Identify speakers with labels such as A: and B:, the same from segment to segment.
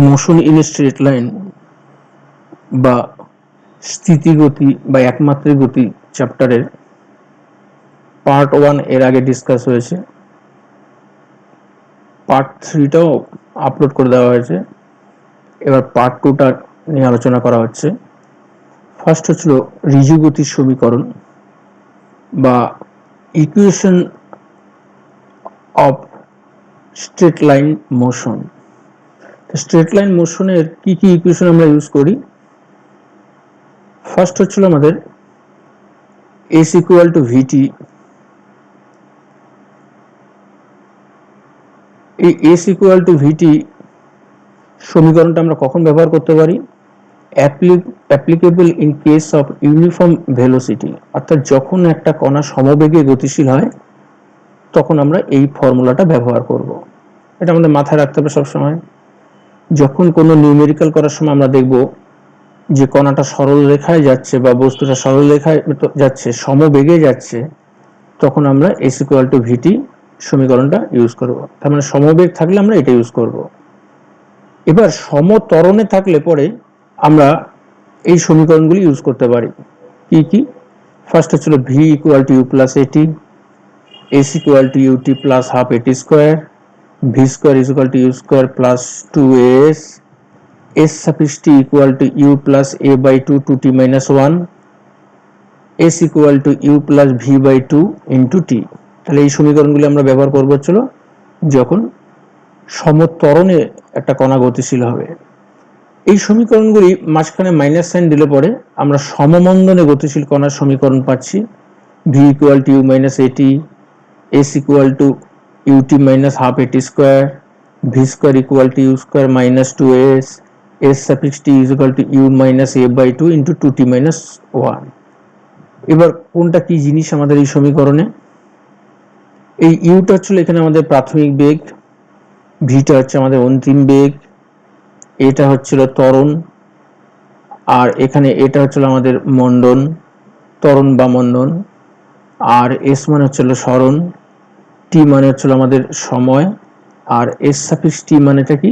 A: Motion in straight line বা স্থিতিগতি বা একমাত্রিক গতি চ্যাপ্টারের পার্ট 1 এর আগে ডিসকাস হয়েছে। পার্ট 3টাও আপলোড করে দেওয়া হয়েছে। এবার পার্ট 2টা নিয়ে আলোচনা করা হচ্ছে। ফার্স্ট হচ্ছিল ঋজু গতির সমীকরণ বা equation of straight line motion. Straight line মোশনের কি কি ইকুয়েশন আমরা ইউজ করি? ফার্স্ট হচ্ছিল আমাদের s ইকুয়াল টু vt। এই s ইকুয়াল টু vt সমীকরণটা আমরা কখন ব্যবহার করতে পারি? Applicable in case of uniform velocity, অর্থাৎ যখন একটা কণা সমবেগে গতিশীল হয় তখন আমরা এই ফর্মুলাটা ব্যবহার করব। এটা আমাদের মাথায় রাখতে হবে সবসময়। যখন কোনো নিউমেরিক্যাল করার সময় আমরা দেখব যে কণাটা সরল রেখায় যাচ্ছে বা বস্তুটা সরল রেখায় যাচ্ছে, সমবেগে যাচ্ছে, তখন আমরা s ইকুয়াল টু vt সমীকরণটা ইউজ করব। তার মানে সমবেগ থাকলে আমরা এটা ইউজ করব। এবার সমত্বরণে থাকলে পরে আমরা এই সমীকরণগুলি ইউজ করতে পারি। কি কি? ফার্স্ট হচ্ছিল v equal to u plus at, s equal to ut plus half at square, v square is equal to u square plus 2as, s suffix t equal to u plus a by 2 2t minus 1, s equal to u plus v by 2 into t। তাহলে এই সমীকরণগুলি আমরা ব্যবহার করবো হচ্ছিল যখন সমত্বরণে একটা কণা গতিশীল হবে। এই সমীকরণগুলি মাঝখানে মাইনাস সাইন দিলে পরে আমরা সমমন্দনে গতিশীল কণার সমীকরণ পাচ্ছি। v equal to u minus at, s equal to ut minus half at square, v square equal to u square minus 2as, s suffix t is equal to u minus a by 2 into 2t minus 1। এবার কোনটা কি জিনিস আমাদের এই সমীকরণে? এই Yuta হচ্ছিল এখানে আমাদের প্রাথমিক বেগ, ভিটা হচ্ছে আমাদের অন্তিম বেগ, এটা হচ্ছিল ত্বরণ, আর এখানে এটা হচ্ছিল আমাদের মন্দন, ত্বরণ বা মন্দন, আর এস মানে হচ্ছিল সরণ, টি মানে হচ্ছিল আমাদের সময়, আর এস সাফিক্স টি মানেটা কি?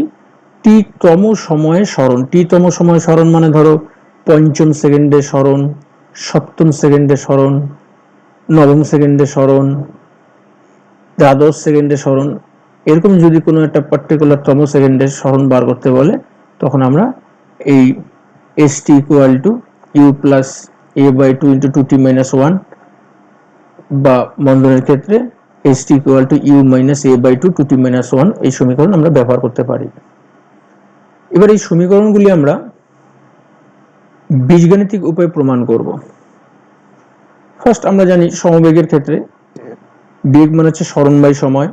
A: টি তম সময়ে সরণ। টি তম সময়ে সরণ মানে ধরো পঞ্চম সেকেন্ডে সরণ, সপ্তম সেকেন্ডে সরণ, নবম সেকেন্ডে সরণ, দ্বাদশ সেকেন্ডে সরণ, এরকম যদি কোনো একটা পার্টিকুলার তম সেকেন্ডে সরণ বার করতে বলে তখন আমরা এই s T equal to you plus A by 2 into 2t minus 1 বা মন্দনের ক্ষেত্রে s T equal to you minus a by 2 2t minus 1 এই সমীকরণ আমরা ব্যবহার করতে পারি। এবার এই সমীকরণগুলি আমরা বীজগাণিতিক উপায়ে প্রমাণ করব। ফার্স্ট আমরা জানি সমবেগের ক্ষেত্রে বেগ মানে হচ্ছে সরণ বাই সময়,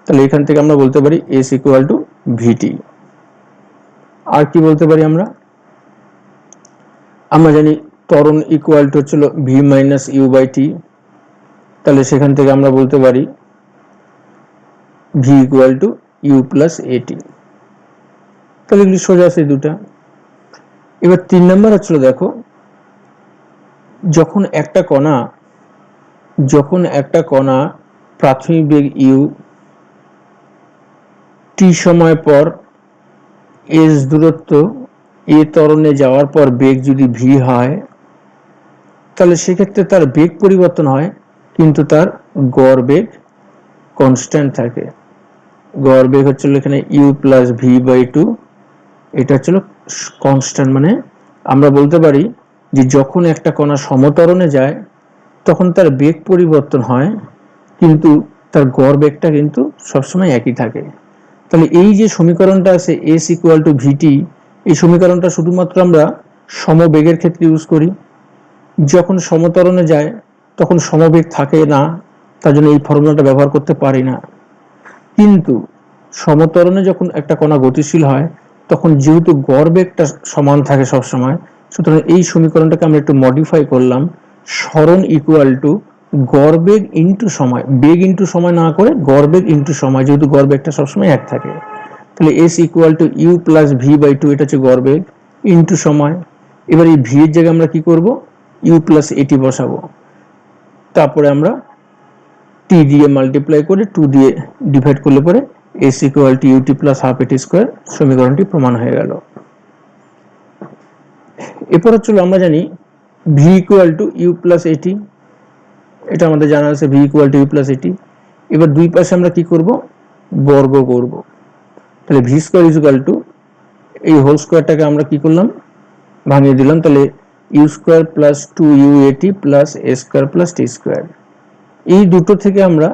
A: তাহলে এখান থেকে আমরা বলতে পারি s ইকুয়াল টু vt। আর কি বলতে পারি আমরা জানি ত্বরণ ইকুয়াল টু হচ্ছিল v minus u by t, তাহলে সেখান থেকে আমরা বলতে পারি v equal to you plus at. তাহলে এগুলি সোজা আছে দুটা। এবার 3 নম্বর হচ্ছিল, দেখো যখন একটা কণা প্রাথমিক বেগ ইউ, টি সময় পর এস দূরত্ব এ ত্বরণে যাওয়ার পর বেগ যদি ভি হয়, তাহলে সেক্ষেত্রে তার বেগ পরিবর্তন হয় কিন্তু তার গড় বেগ কনস্ট্যান্ট থাকে। গড় বেগ হচ্ছিল এখানে ইউ প্লাস ভি বাই 2, এটা হচ্ছিল কনস্ট্যান্ট। মানে আমরা বলতে পারি যে যখন একটা কণা সমত্বরণে যায় তখন তার বেগ পরিবর্তন হয় কিন্তু তার গড় বেগটা কিন্তু সবসময় একই থাকে। তাহলে এই যে সমীকরণটা আছে s ইকুয়াল টু ভিটি, এই সমীকরণটা শুধুমাত্র আমরা সমবেগের ক্ষেত্রে ইউজ করি। যখন সমত্বরণে যায় তখন সমবেগ থাকে না, তার জন্য এই ফর্মুলাটা ব্যবহার করতে পারি না। কিন্তু সমত্বরণে যখন একটা কণা গতিশীল হয় তখন যেহেতু গড় বেগটা সমান থাকে সবসময়, সুতরাং এই সমীকরণটাকে আমরা একটু মডিফাই করলাম, সরণ ইকুয়াল টু গড় বেগ ইন্টু সময়, বেগ ইন্টু সময় না করে গড় বেগ ইন্টু সময়, যেহেতু গড় বেগটা সবসময় এক থাকে। তাহলে s equal to you plus v by 2, এটা হচ্ছে গড় বেগ ইন্টু সময়। এবার এই ভি এর জায়গায় আমরা কি করব? ইউ প্লাস এটি বসাবো, তারপরে আমরা টি দিয়ে মাল্টিপ্লাই করে 2 দিয়ে ডিভাইড করলে পরে s equal to ut plus half at square সমীকরণটি প্রমাণ হয়ে গেল। এরপর হচ্ছিল আমরা জানি v equal to you plus at, এটা আমাদের জানা আছে v equal to you plus at. এবার দুই পাশে আমরা কি করব, বর্গ করব। তাহলে V square is equal to এই হোল স্কোয়ারটাকে আমরা কি করলাম, ভাঙিয়ে দিলাম। তাহলে u square plus two u at plus a square plus t square, এই দুটো থেকে আমরা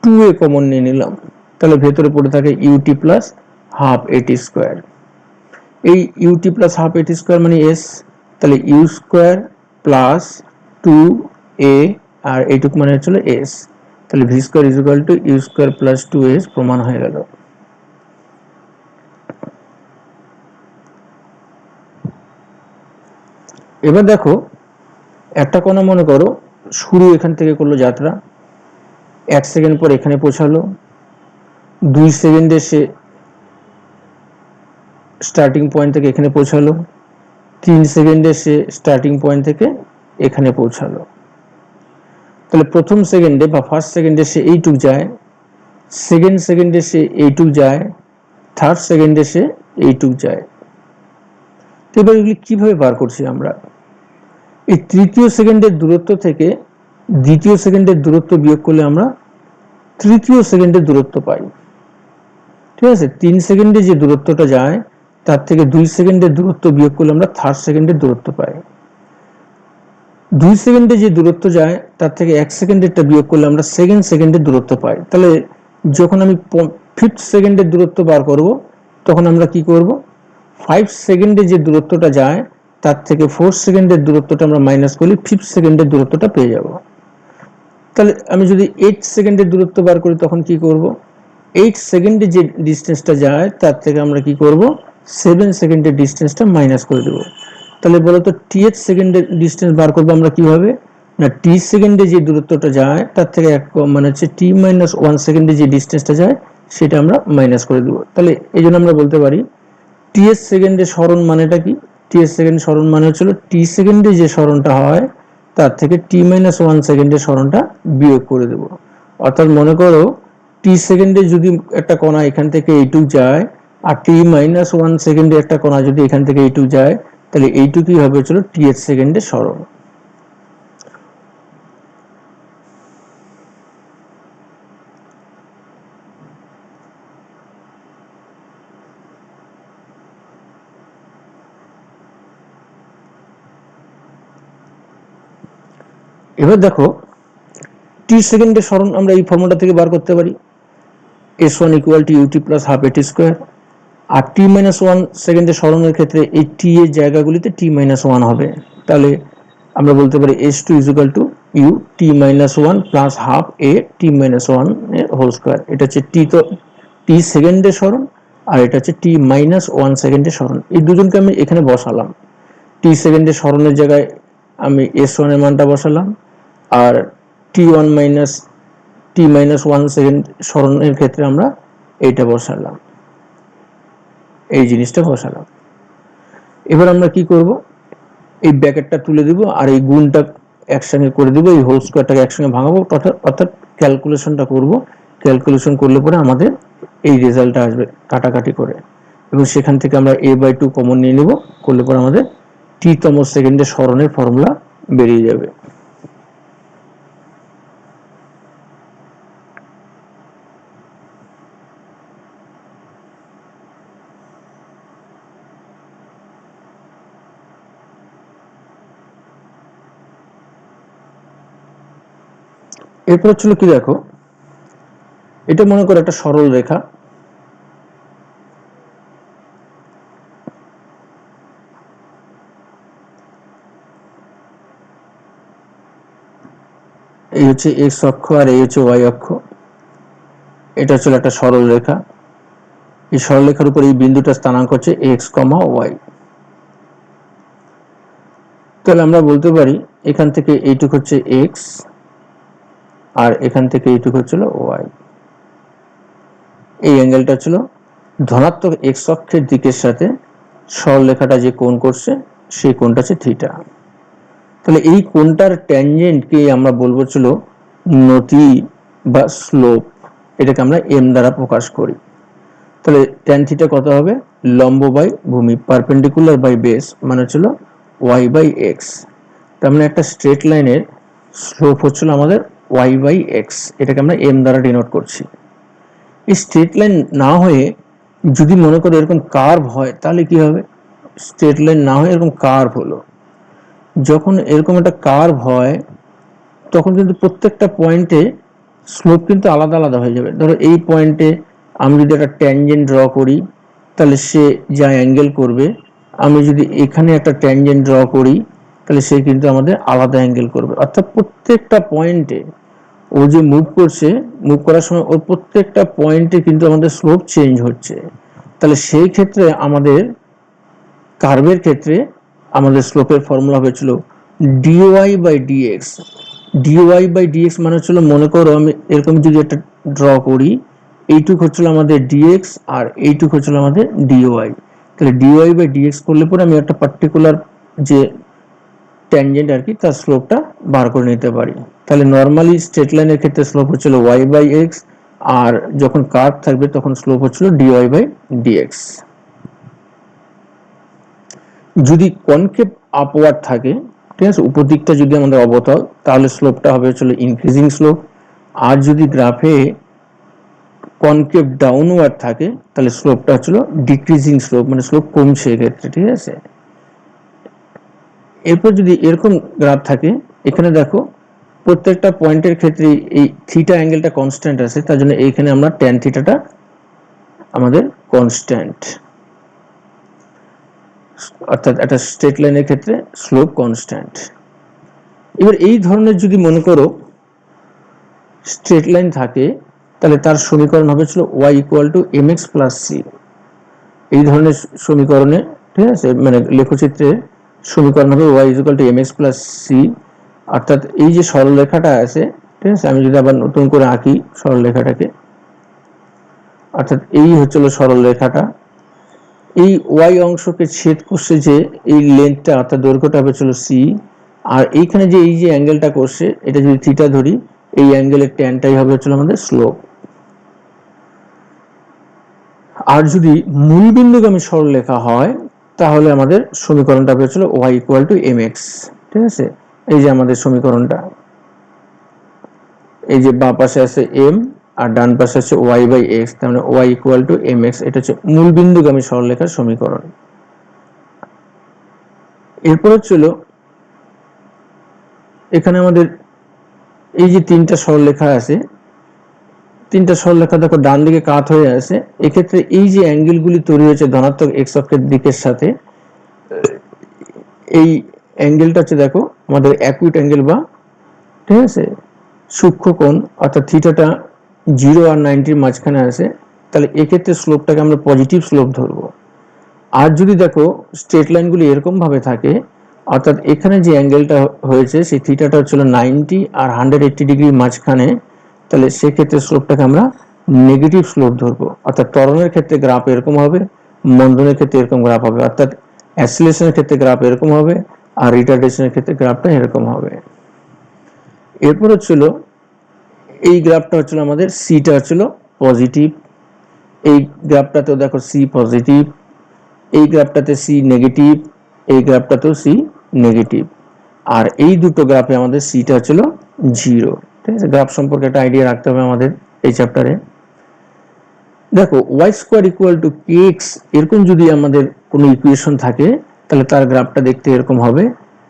A: টু এ কমন নিয়ে নিলাম। তাহলে ভেতরে পড়ে থাকে ut plus half at square. এই ut plus half at square মানে এস, তাহলে u square plus two a আর এইটুকু মানে হচ্ছিল এস। তাহলে V square is equal to you square plus two s প্রমাণ হয়ে গেল। এবার দেখো একটা কণা মনে করো শুরু এখান থেকে করলো যাত্রা, 1 সেকেন্ড পর এখানে পৌঁছালো, 2 সেকেন্ডে সে স্টার্টিং পয়েন্ট থেকে এখানে পৌঁছালো, 3 সেকেন্ডে সে স্টার্টিং পয়েন্ট থেকে এখানে পৌঁছালো। তাহলে প্রথম সেকেন্ডে বা ফার্স্ট সেকেন্ডে সে এইটুক যায়, সেকেন্ড সেকেন্ডে সে এইটুক যায়, থার্ড সেকেন্ডে সে এইটুক যায়। তো এবার এগুলি কিভাবে বার করছি আমরা, এই তৃতীয় সেকেন্ডের দূরত্ব থেকে দ্বিতীয় সেকেন্ডের দূরত্ব বিয়োগ করলে আমরা তৃতীয় সেকেন্ডের দূরত্ব পাই। ঠিক আছে, 3 সেকেন্ডে যে দূরত্বটা যায় তার থেকে 2 সেকেন্ডের দূরত্ব বিয়োগ করলে আমরা থার্ড সেকেন্ডের দূরত্ব পাই। 2 সেকেন্ডে যে দূরত্ব যায় তার থেকে 1 সেকেন্ডেরটা বিয়োগ করলে আমরা সেকেন্ড সেকেন্ডের দূরত্ব পাই। তাহলে যখন আমি ফিফথ সেকেন্ডের দূরত্ব বার করব তখন আমরা কি করব, 5 সেকেন্ডে যে দূরত্বটা যায় তার থেকে 4 সেকেন্ডের দূরত্বটা আমরা মাইনাস করলে ফিফথ সেকেন্ডের দূরত্বটা পেয়ে যাব। তাহলে আমি যদি 8 সেকেন্ডের দূরত্ব বার করি তখন কি করব, 8 সেকেন্ডে যে ডিস্টেন্সটা যায় তার থেকে আমরা কি করব, 7 সেকেন্ডের ডিস্টেন্সটা মাইনাস করে দেব। তাহলে বলো তো টিএচ সেকেন্ডের ডিস্টেন্স বার করবো আমরা কিভাবে, না টি সেকেন্ডে যে দূরত্বটা যায় তার থেকে এক মানে হচ্ছে টি মাইনাস 1 সেকেন্ডে যে ডিস্টেন্সটা যায় সেটা আমরা মাইনাস করে দেব। তাহলে এই জন্য আমরা বলতে পারি টিএস সেকেন্ডে সরণ মানেটা কি, টিএস সেকেন্ড সরণ মানে হচ্ছিল টি সেকেন্ডে যে সরণটা হয় তার থেকে টি মাইনাস 1 সেকেন্ডের সরণটা বিয়োগ করে দেব। অর্থাৎ মনে করো টি সেকেন্ডে যদি একটা কণা এখান থেকে এইটুক যায় আর টি মাইনাস 1 সেকেন্ডে একটা কণা যদি এখান থেকে এইটুক যায়, তাহলে এইটুকুই হবে হচ্ছিল টিএস সেকেন্ডের সরণ। এবার দেখো টি সেকেন্ডের সরণ আমরা এই ফর্মুলা থেকে বার করতে পারি, s1 equal to ut plus half at square. আর টি মাইনাস 1 সেকেন্ডের সরণের ক্ষেত্রে এই টি এর জায়গাগুলিতে টি মাইনাস 1 হবে। তাহলে আমরা বলতে পারি s2 is equal to U T minus 1 plus half A T minus 1 এর হোল স্কোয়ার। এটা হচ্ছে টি, তো টি সেকেন্ডের সরণ আর এটা হচ্ছে টি মাইনাস 1 সেকেন্ডের সরণ। এই দুজনকে আমি এখানে বসালাম, টি সেকেন্ডের সরণের জায়গায় আমি s1 এর মানটা বসালাম আর t1 মাইনাস টি মাইনাস 1 সেকেন্ড সরণের ক্ষেত্রে আমরা এইটা বসালাম, এই জিনিসটা বসালাম। এবার আমরা কি করব, এই ব্র্যাকেটটা তুলে দিব আর এই গুণটা একসঙ্গে করে দিব, এই হোল স্কোয়ারটাকে একসঙ্গে ভাঙাবো, অর্থাৎ ক্যালকুলেশনটা করব। ক্যালকুলেশন করলে পরে আমাদের এই রেজাল্টটা আসবে কাটাকাটি করে, এবং সেখান থেকে আমরা a/2 কমন নিয়ে নেব, করলে পরে আমাদের টি তম সেকেন্ডের সরণের ফর্মুলা বেরিয়ে যাবে। এরপর হচ্ছিল কি, দেখো এটা মনে করো একটা সরল রেখা, এই হচ্ছে এক্স অক্ষ আর এই হচ্ছে ওয়াই অক্ষ। এটা হচ্ছে একটা সরল রেখা, এই সরলরেখার উপর এই বিন্দুটা স্থানাঙ্ক হচ্ছে এক্স কমা ওয়াই। তাহলে আমরা বলতে পারি এখান থেকে এইটুকু হচ্ছে এক্স আর এখান থেকে এইটুকু হচ্ছিল ওয়াই। এই অ্যাঙ্গেলটা ছিল ধনাত্মক এক্স অক্ষের দিকের সাথে সরলরেখাটা যে কোণ করছে সেই কোণটা হচ্ছে থিটা। তাহলে এই কোণটার ট্যানজেন্টকে আমরা বলবো ছিল নতি বা স্লোপ। এটাকে আমরা m দ্বারা প্রকাশ করি। তাহলে tan থিটা কত হবে, লম্ব বাই ভূমি, পারপেন্ডিকুলার বাই বেস, মানে হচ্ছিল y বাই x। তার মানে একটা স্ট্রেট লাইনের স্লোপ হচ্ছিল আমাদের y বাই x, এটাকে আমরা m দ্বারা ডিনোট করছি। এই স্ট্রেট লাইন না হয়ে যদি মনে করো এরকম কার্ভ হয় তাহলে কি হবে, স্ট্রেট লাইন না হয়ে এরকম কার্ভ হলো, যখন এরকম একটা কার্ভ হয় তখন কিন্তু প্রত্যেকটা পয়েন্টে স্লোপ কিন্তু আলাদা আলাদা হয়ে যাবে। ধরো এই পয়েন্টে আমি যদি একটা ট্যানজেন্ট ড্র করি তাহলে সে যা অ্যাঙ্গেল করবে, আমি যদি এখানে একটা ট্যানজেন্ট ড্র করি তাহলে সে কিন্তু আমাদের আলাদা অ্যাঙ্গেল করবে। অর্থাৎ প্রত্যেকটা পয়েন্টে ও যে মুভ করছে, মুভ করার সময় ওর প্রত্যেকটা পয়েন্টে কিন্তু আমাদের স্লোপ চেঞ্জ হচ্ছে। তাহলে সেই ক্ষেত্রে আমাদের কার্ভের ক্ষেত্রে আমাদের স্লোপের ফর্মুলা হয়েছিল dy by dx। dy by dx মানে হচ্ছিল, মনে করো আমি এরকম যদি একটা ড্র করি, এইটুক হচ্ছিল আমাদের dx আর এইটুক হচ্ছিল আমাদের dy। তাহলে dy বাই dx করলে পরে আমি একটা পার্টিকুলার যে ট্যানজেন্ট আর কি তার স্লোপটা বার করে নিতে পারি। তাহলে নর্মালি স্ট্রেট লাইনের ক্ষেত্রে স্লোপ হচ্ছিল y বাই x, আর যখন কার্ভ থাকবে তখন স্লোপ হচ্ছিল dy বাই dx। যদি কনকেভ আপওয়ার্ড থাকে, ঠিক আছে, উপর দিকটা যদি আমাদের অবতল, তাহলে স্লোপটা হবে হচ্ছিল ইনক্রিজিং স্লোপ। আর যদি গ্রাফে কনকেভ ডাউনওয়ার্ড থাকে তাহলে স্লোপটা হচ্ছিল ডিক্রিজিং স্লোপ, মানে স্লোপ কমছে এক্ষেত্রে, ঠিক আছে। এরপর যদি এরকম গ্রাফ থাকে, এখানে দেখো প্রত্যেকটা পয়েন্টের ক্ষেত্রে এই থিটা অ্যাঙ্গেলটা কনস্ট্যান্ট আছে, তার জন্য এইখানে আমরা ট্যান থিটাটা আমাদের কনস্ট্যান্ট, অর্থাৎ একটা স্ট্রেট লাইনের ক্ষেত্রে স্লোপ কনস্ট্যান্ট। এবার এই ধরনের যদি মনে করো স্ট্রেট লাইন থাকে তাহলে তার সমীকরণ হবে ছিল y equal to mx plus c। এই ধরনের সমীকরণে, ঠিক আছে, মানে লেখচিত্রে সমীকরণ হবে y equal to mx plus c। অর্থাৎ এই যে সরলরেখাটা আছে, ঠিক আছে, আমি যদি আবার নতুন করে আঁকি সরলরেখাটাকে, অর্থাৎ এই হচ্ছিল সরলরেখাটা, এই y অংশকে ছেদ করছে যে এই লেন্থটা, অর্থাৎ দৈর্ঘ্যটা হচ্ছিল c, আর এইখানে যে এই যে অ্যাঙ্গেলটা করছে এটা যদি থিটা ধরি, এই অ্যাঙ্গেলের ট্যানটাই হবে হচ্ছিল আমাদের স্লোপ। আর যদি মূলবিন্দুগামী সরলরেখা হয় তাহলে আমাদের সমীকরণটা হচ্ছিল y ইকুয়াল টু mx, ঠিক আছে। এই যে আমাদের সমীকরণটা, এই যে বাম পাশে আছে m আর ডান পাশে আছে y বাই x, তার মানে y ইকুয়াল টু mx, এটা হচ্ছে মূলবিন্দুগামী সরলরেখার সমীকরণ। এরপর হচ্ছিল এখানে আমাদের এই যে তিনটা সরলরেখা আছে, তিনটা সরলরেখা দেখো ডান দিকে কাত হয়ে আছে, এক্ষেত্রে এই যে অ্যাঙ্গেলগুলি তৈরি হয়েছে ধনাত্মক x অক্ষের দিকের সাথে, এই অ্যাঙ্গেলটা হচ্ছে দেখো আমাদের অ্যাকুইট অ্যাঙ্গেল বা, ঠিক আছে, সূক্ষ্ম কোণ, অর্থাৎ থিটাটা 0 আর 90 মাঝখানে আছে, তাহলে এক্ষেত্রে স্লোপটাকে আমরা পজিটিভ স্লোপ ধরবো। আর যদি দেখো স্ট্রেট লাইনগুলি এরকম ভাবে থাকে, অর্থাৎ এখানে যে অ্যাঙ্গেলটা হয়েছে সেই থিটাটা হচ্ছিল 90 আর 180 ডিগ্রি মাঝখানে, তাহলে সেক্ষেত্রে স্লোপটাকে আমরা নেগেটিভ স্লোপ ধরবো। অর্থাৎ ত্বরণের ক্ষেত্রে গ্রাফ এরকম হবে, মন্দনের ক্ষেত্রে এরকম গ্রাফ হবে, অর্থাৎ অ্যাক্সিলারেশনের ক্ষেত্রে গ্রাফ এরকম হবে আর রিটার্ডেশনের ক্ষেত্রে গ্রাফটা এরকম হবে। এরপর হচ্ছিল এই গ্রাফটা হচ্ছিল আমাদের সিটা হচ্ছিল পজিটিভ, এই গ্রাফটাতেও দেখো সি পজিটিভ, এই গ্রাফটাতে সি নেগেটিভ, এই গ্রাফটাতেও সি নেগেটিভ, আর এই দুটো গ্রাফে আমাদের সিটা হচ্ছিল 0, ঠিক আছে। গ্রাফ সম্পর্কে একটা আইডিয়া রাখতে হবে আমাদের এই চ্যাপ্টারে। দেখো y square equal two kx, এরকম যদি আমাদের কোনো ইকুয়েশন থাকে তাহলে তার গ্রাফটা দেখতে এরকম হবে,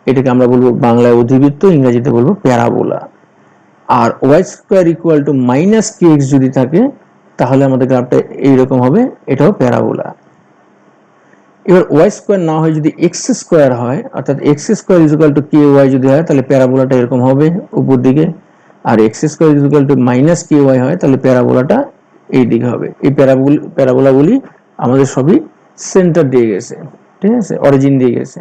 A: এটাকে আমরা বলবো বাংলায় অধিবৃত্ত, ইংরেজিতে বলবো প্যারাবোলা। আর y square equal to minus kx যদি থাকে তাহলে আমাদের গ্রাফটা এইরকম হবে, এটাও প্যারাবোলা। এবার y স্কয়ার না হয় যদি x স্কয়ার হয়, অর্থাৎ x square is equal two ky যদি হয় তাহলে প্যারাবোলাটা এরকম হবে উপর দিকে, আর x square is equal to minus ky হয় তাহলে প্যারাবোলাটা এই দিকে হবে। এই প্যারাবোলাগুলি আমাদের সবই সেন্টার দিয়ে গেছে, ঠিক আছে, অরিজিন দিয়ে গেছে।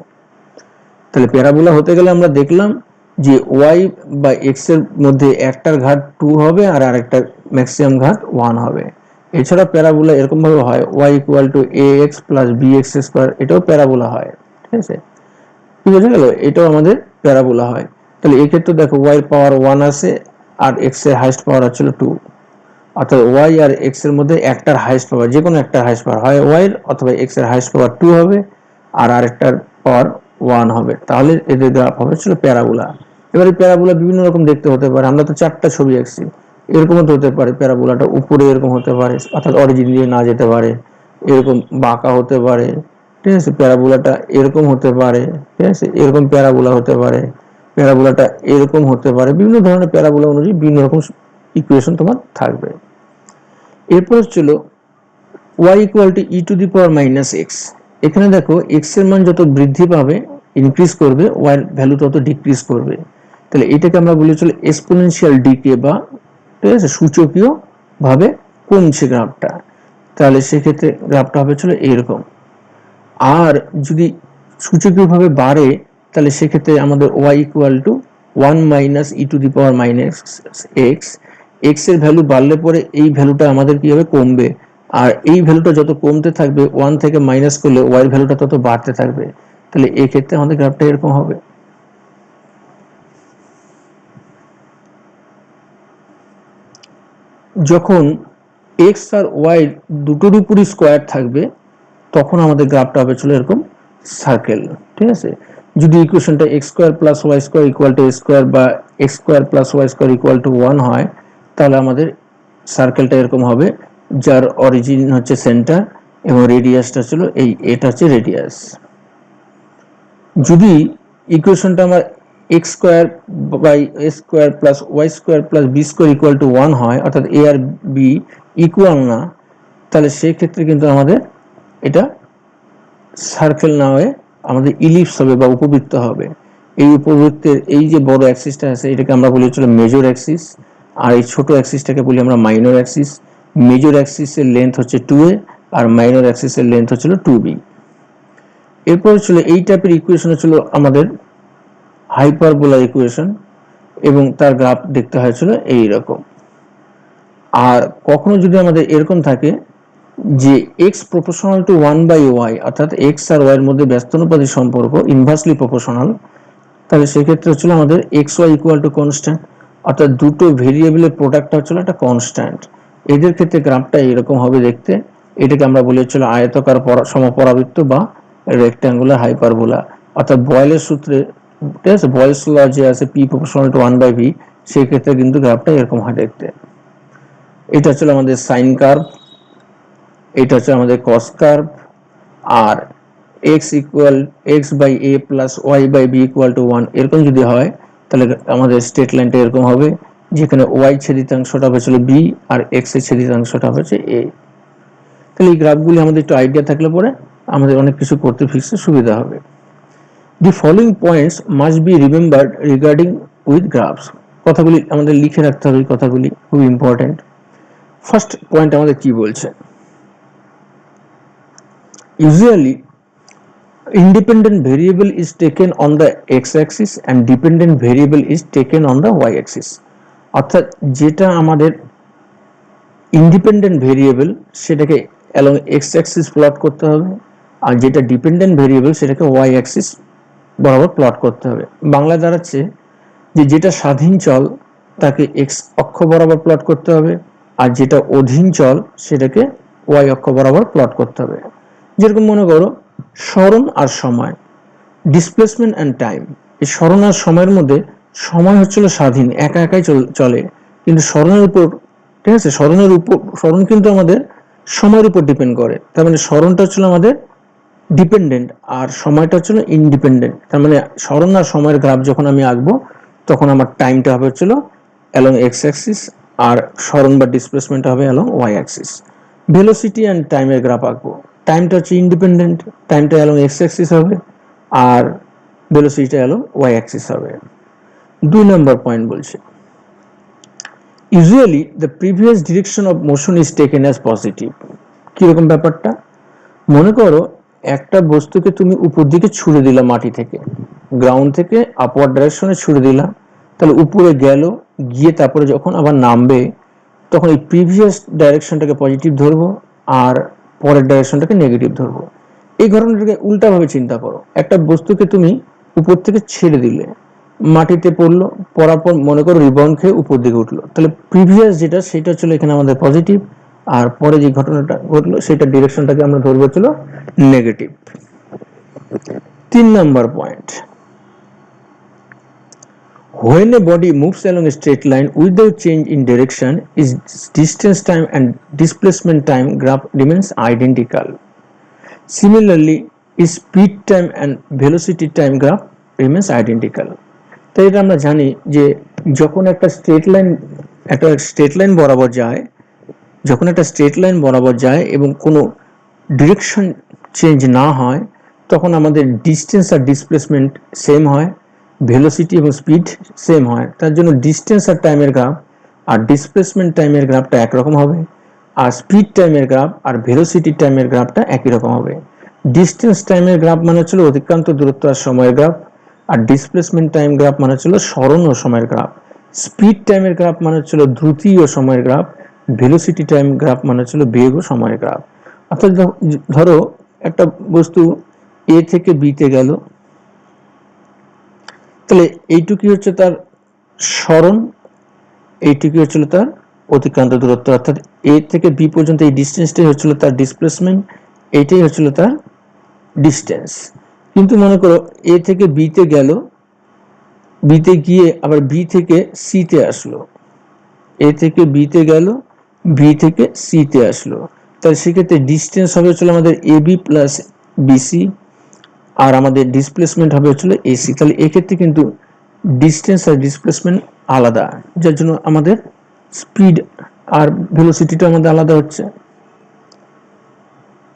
A: তাহলে প্যারাবোলা হতে গেলে আমরা দেখলাম যে y বা x এর মধ্যে একটার ঘাত 2 হবে আর আরেকটার ম্যাক্সিমাম ঘাত 1 হবে। এছাড়া প্যারাবোলা এরকম ভাবে হয় y equal to ax plus bx square, এটাও প্যারাবোলা হয়, ঠিক আছে। কি বোঝা গেল, এটাও আমাদের প্যারাবোলা হয়। তাহলে এই ক্ষেত্রে দেখো y এর পাওয়ার 1 আছে আর x এর হাইয়েস্ট পাওয়ার হচ্ছে 2, অর্থাৎ ওয়াই আর এক্স এর মধ্যে একটার হাইয়েস্ট পাওয়ার, যে কোনো একটার হাইয়েস্ট পাওয়ার হয় ওয়াই এর অথবা এক্স এর হাইয়েস্ট পাওয়ার 2 হবে আর আরেকটার পাওয়ার 1 হবে, তাহলে এদের গ্রাফ হবে ছিল প্যারাবোলা। এবারে প্যারাবোলা বিভিন্ন রকম দেখতে হতে পারে, আমরা তো 4টা ছবি আঁকছি, এরকমও তো হতে পারে প্যারাবোলাটা উপরে এরকম হতে পারে অর্থাৎ অরিজিন দিয়ে না যেতে পারে, এরকম বাঁকা হতে পারে, ঠিক আছে, প্যারাবোলাটা এরকম হতে পারে, ঠিক আছে, এরকম প্যারাবোলা হতে পারে, প্যারাবোলাটা এরকম হতে পারে, বিভিন্ন ধরনের প্যারাবোলা অনুযায়ী বিভিন্ন রকম ইকুয়েশন তোমার থাকবে। এরপর ছিল y equal to E to the power minus x. এখানে দেখো এক্স এর মান যত বৃদ্ধি পাবে ইনক্রিজ করবে, y এর ভ্যালু তত ডিক্রিজ করবে, তাহলে এটাকে আমরা বলি চলে এক্সপোনেনশিয়াল ডিকে বা, ঠিক আছে, সূচকীয় ভাবে কমছে গ্রাফটা, তাহলে সেক্ষেত্রে গ্রাফটা হবে চলে এইরকম। আর যদি সূচকীয় ভাবে বাড়ে তাহলে সেক্ষেত্রে আমাদের y equal to 1 minus E to the power minus x, x এর ভ্যালু বাড়লে পরে এই ভ্যালুটা আমাদের কি হবে, কমবে, আর এই ভ্যালুটা যত কমতে থাকবে 1 থেকে মাইনাস করলে y এর ভ্যালুটা তত বাড়তে থাকবে, তাহলে এই ক্ষেত্রে আমাদের গ্রাফটা এরকম হবে। যখন x আর y দুটোর উপরই স্কয়ার থাকবে তখন আমাদের গ্রাফটা হবে চলে এরকম সার্কেল, ঠিক আছে। যদি ইকুয়েশনটা x square plus y square equal two a square বা x square plus y square equal to 1 হয় তাহলে আমাদের সার্কেলটা এরকম হবে, যার অরিজিন হচ্ছে সেন্টার এবং রেডিয়াসটা ছিল এই, এটা হচ্ছে রেডিয়াস। যদি ইকুয়েশনটা আমার x square by a square plus y square plus b square equal to 1 হয় অর্থাৎ a আর b ইকুয়াল না, তাহলে সেই ক্ষেত্রে কিন্তু আমাদের এটা সার্কেল না হয়ে আমাদের ইলিপস হবে বা উপবৃত্ত হবে। এই উপবৃত্তের এই যে বড় অ্যাক্সিসটা আছে এটাকে আমরা বলি হচ্ছে মেজর অ্যাক্সিস, আর এই ছোট অ্যাক্সিসটাকে বলি আমরা মাইনর অ্যাক্সিস। মেজর অ্যাক্সিসের লেন্থ হচ্ছে 2a আর মাইনর অ্যাক্সিসের লেন্থ হচ্ছিল 2b। এরপর ছিল এই টাইপের ইকুয়েশন ছিল আমাদের হাইপারবোলা ইকুয়েশন এবং তার গ্রাফ দেখতে হয়েছিল এই রকম। আর কখনো যদি আমাদের এরকম থাকে যে x প্রপোর্শনাল টু 1/y অর্থাৎ x আর y এর মধ্যে ব্যস্তানুপাতিক সম্পর্ক ইনভার্সলি প্রপোর্শনাল, তাহলে সেক্ষেত্রে হচ্ছিল আমাদের xy ইকুয়াল টু কনস্ট্যান্ট অর্থাৎ দুটো ভেরিয়েবলের প্রোডাক্টটা হচ্ছিল একটা কনস্ট্যান্ট। এদের ক্ষেত্রে গ্রাফটা এরকম হবে দেখতে, এটাকে আমরা বলি হচ্ছিল আয়তাকার সমপরাবৃত্ত বা রেক্ট্যাঙ্গুলার হাইপারবোলা। অর্থাৎ বয়েলের সূত্রে, ঠিক আছে, বয়েলস ল যে আছে p প্রপোর্শনাল টু 1/v, সেই ক্ষেত্রে কিন্তু গ্রাফটা এরকম হয় দেখতে। এটা হচ্ছিল আমাদের সাইন কার্ভ, এটা হচ্ছে আমাদের কস কার্ভ, আর x equal x by a plus y by b equal to 1 এরকম যদি হয় তাহলে আমাদের স্ট্রেট লাইনটা এরকম হবে, যেখানে y ছেদিতাংশটা হবে ছিল b আর x এর ছেদিতাংশটা হবে a। তাহলে এই গ্রাফগুলি আমাদের একটু আইডিয়া থাকলে পরে আমাদের অনেক কিছু করতে ফিক্সে সুবিধা হবে। The following points must be remembered regarding with graphs. কথাগুলি আমাদের লিখে রাখতে হবে, কথাগুলি খুব ইম্পর্টেন্ট। ফার্স্ট পয়েন্ট আমাদের কি বলছে, usually independent variable is taken on the x-axis and dependent variable is taken on the y-axis। অর্থাৎ যেটা আমাদের ইন্ডিপেন্ডেন্ট ভেরিয়েবল সেটাকে along x-axis প্লট করতে হবে, আর যেটা ডিপেন্ডেন্ট ভেরিয়েবল সেটাকে y-axis বরাবর প্লট করতে হবে। বাংলা দাঁড়াচ্ছে যে যেটা স্বাধীন চল তাকে x অক্ষ বরাবর প্লট করতে হবে, আর যেটা অধীন চল সেটাকে y অক্ষ বরাবর প্লট করতে হবে। যেরকম মনে করো সরণ আর সময়, ডিসপ্লেসমেন্ট অ্যান্ড টাইম, এই সরণ আর সময়ের মধ্যে সময় হচ্ছিল স্বাধীন, একা একাই চলে, কিন্তু সরণের উপর, ঠিক আছে, সরণ কিন্তু আমাদের সময়ের উপর ডিপেন্ড করে, তার মানে সরণটা হচ্ছিল আমাদের ডিপেন্ডেন্ট আর সময়টা হচ্ছিল ইন্ডিপেন্ডেন্ট। তার মানে সরণ আর সময়ের গ্রাফ যখন আমি আঁকবো তখন আমার টাইমটা হবে হচ্ছিল অ্যালং এক্স অ্যাক্সিস আর সরণ বা ডিসপ্লেসমেন্ট হবে along y axis. Velocity and টাইমের গ্রাফ আঁকবো, টাইমটা হচ্ছে ইন্ডিপেন্ডেন্ট, টাইমটা অ্যালং এক্স অ্যাক্সিস হবে আর ভেলোসিটিটা অ্যালং ওয়াই অ্যাক্সিস হবে। 2 নম্বর পয়েন্ট বলছে usually the previous direction of motion is taken as positive. কিরকম ব্যাপারটা, মনে করো একটা বস্তুকে তুমি উপর দিকে ছুড়ে দিলা, মাটি থেকে গ্রাউন্ড থেকে আপওয়ার্ড ডাইরেকশনে ছুড়ে দিলা, তাহলে উপরে গেল, গিয়ে তারপরে যখন আবার নামবে তখন এই প্রিভিয়াস ডাইরেকশনটাকে পজিটিভ ধরবো আর পরের ডাইরেকশনটাকে নেগেটিভ ধরবো। এই ঘটনাটাকে উল্টাভাবে চিন্তা করো, একটা বস্তুকে তুমি উপর থেকে ছেড়ে দিলে, মাটিতে পড়লো, পড়ার পর মনে করো রিবাউন্ড খেয়ে উপর দিকে উঠলো, তাহলে প্রিভিয়াস যেটা সেটা ছিল এখানে আমাদের পজিটিভ, আর পরে যে ঘটনাটা ঘটলো সেটা ডিরেকশনটাকে আমরা ধরবো ছিল negative. 3 number point, when a body moves along a straight line without change in direction, its distance time and displacement time graph remains identical. Similarly, its speed time and velocity time graph remains identical. তাই এটা আমরা জানি যে যখন একটা straight line বরাবর যায়, যখন একটা স্ট্রেট লাইন বরাবর যায় এবং কোনো ডিরেকশন চেঞ্জ না হয়, তখন আমাদের ডিস্টেন্স আর ডিসপ্লেসমেন্ট সেম হয়, ভেলোসিটি এবং স্পিড সেম হয়। তার জন্য ডিস্টেন্স আর টাইমের গ্রাফ আর ডিসপ্লেসমেন্ট টাইমের গ্রাফটা একরকম হবে, আর স্পিড টাইমের গ্রাফ আর ভেলোসিটি টাইমের গ্রাফটা একই রকম হবে। ডিস্টেন্স টাইমের গ্রাফ মানে হচ্ছিল অতিক্রান্ত দূরত্ব আর সময়ের গ্রাফ, আর ডিসপ্লেসমেন্ট টাইম গ্রাফ মানে হচ্ছিল সরণ ও সময়ের গ্রাফ। স্পিড টাইমের গ্রাফ মানে হচ্ছিল দ্রুতি ও সময়ের গ্রাফ, ভেলোসিটি টাইম গ্রাফ মানে হচ্ছিল বেগ ও সময়ের গ্রাফ। অর্থাৎ ধরো একটা বস্তু এ থেকে বিতে গেল, তাহলে এইটুকুই হচ্ছে তার সরণ, এইটুকুই হচ্ছিল তার অতিক্রান্ত দূরত্ব, অর্থাৎ এ থেকে বি পর্যন্ত এই ডিস্টেন্সটাই হচ্ছিল তার ডিসপ্লেসমেন্ট, এইটাই হচ্ছিল তার ডিস্টেন্স। কিন্তু মনে করো এ থেকে বিতে গেল, বিতে গিয়ে আবার বি থেকে সিতে আসলো, এ থেকে বিতে গেল, বি থেকে সিতে আসলো, তাহলে সেক্ষেত্রে ডিস্টেন্স হবে হচ্ছিল আমাদের এ বি প্লাস বিসি, আর আমাদের ডিসপ্লেসমেন্ট হবে হচ্ছিল এসি। তাহলে এক্ষেত্রে কিন্তু ডিস্টেন্স আর ডিসপ্লেসমেন্ট আলাদা, যার জন্য আমাদের স্পিড আর ভেলোসিটিটা আমাদের আলাদা হচ্ছে।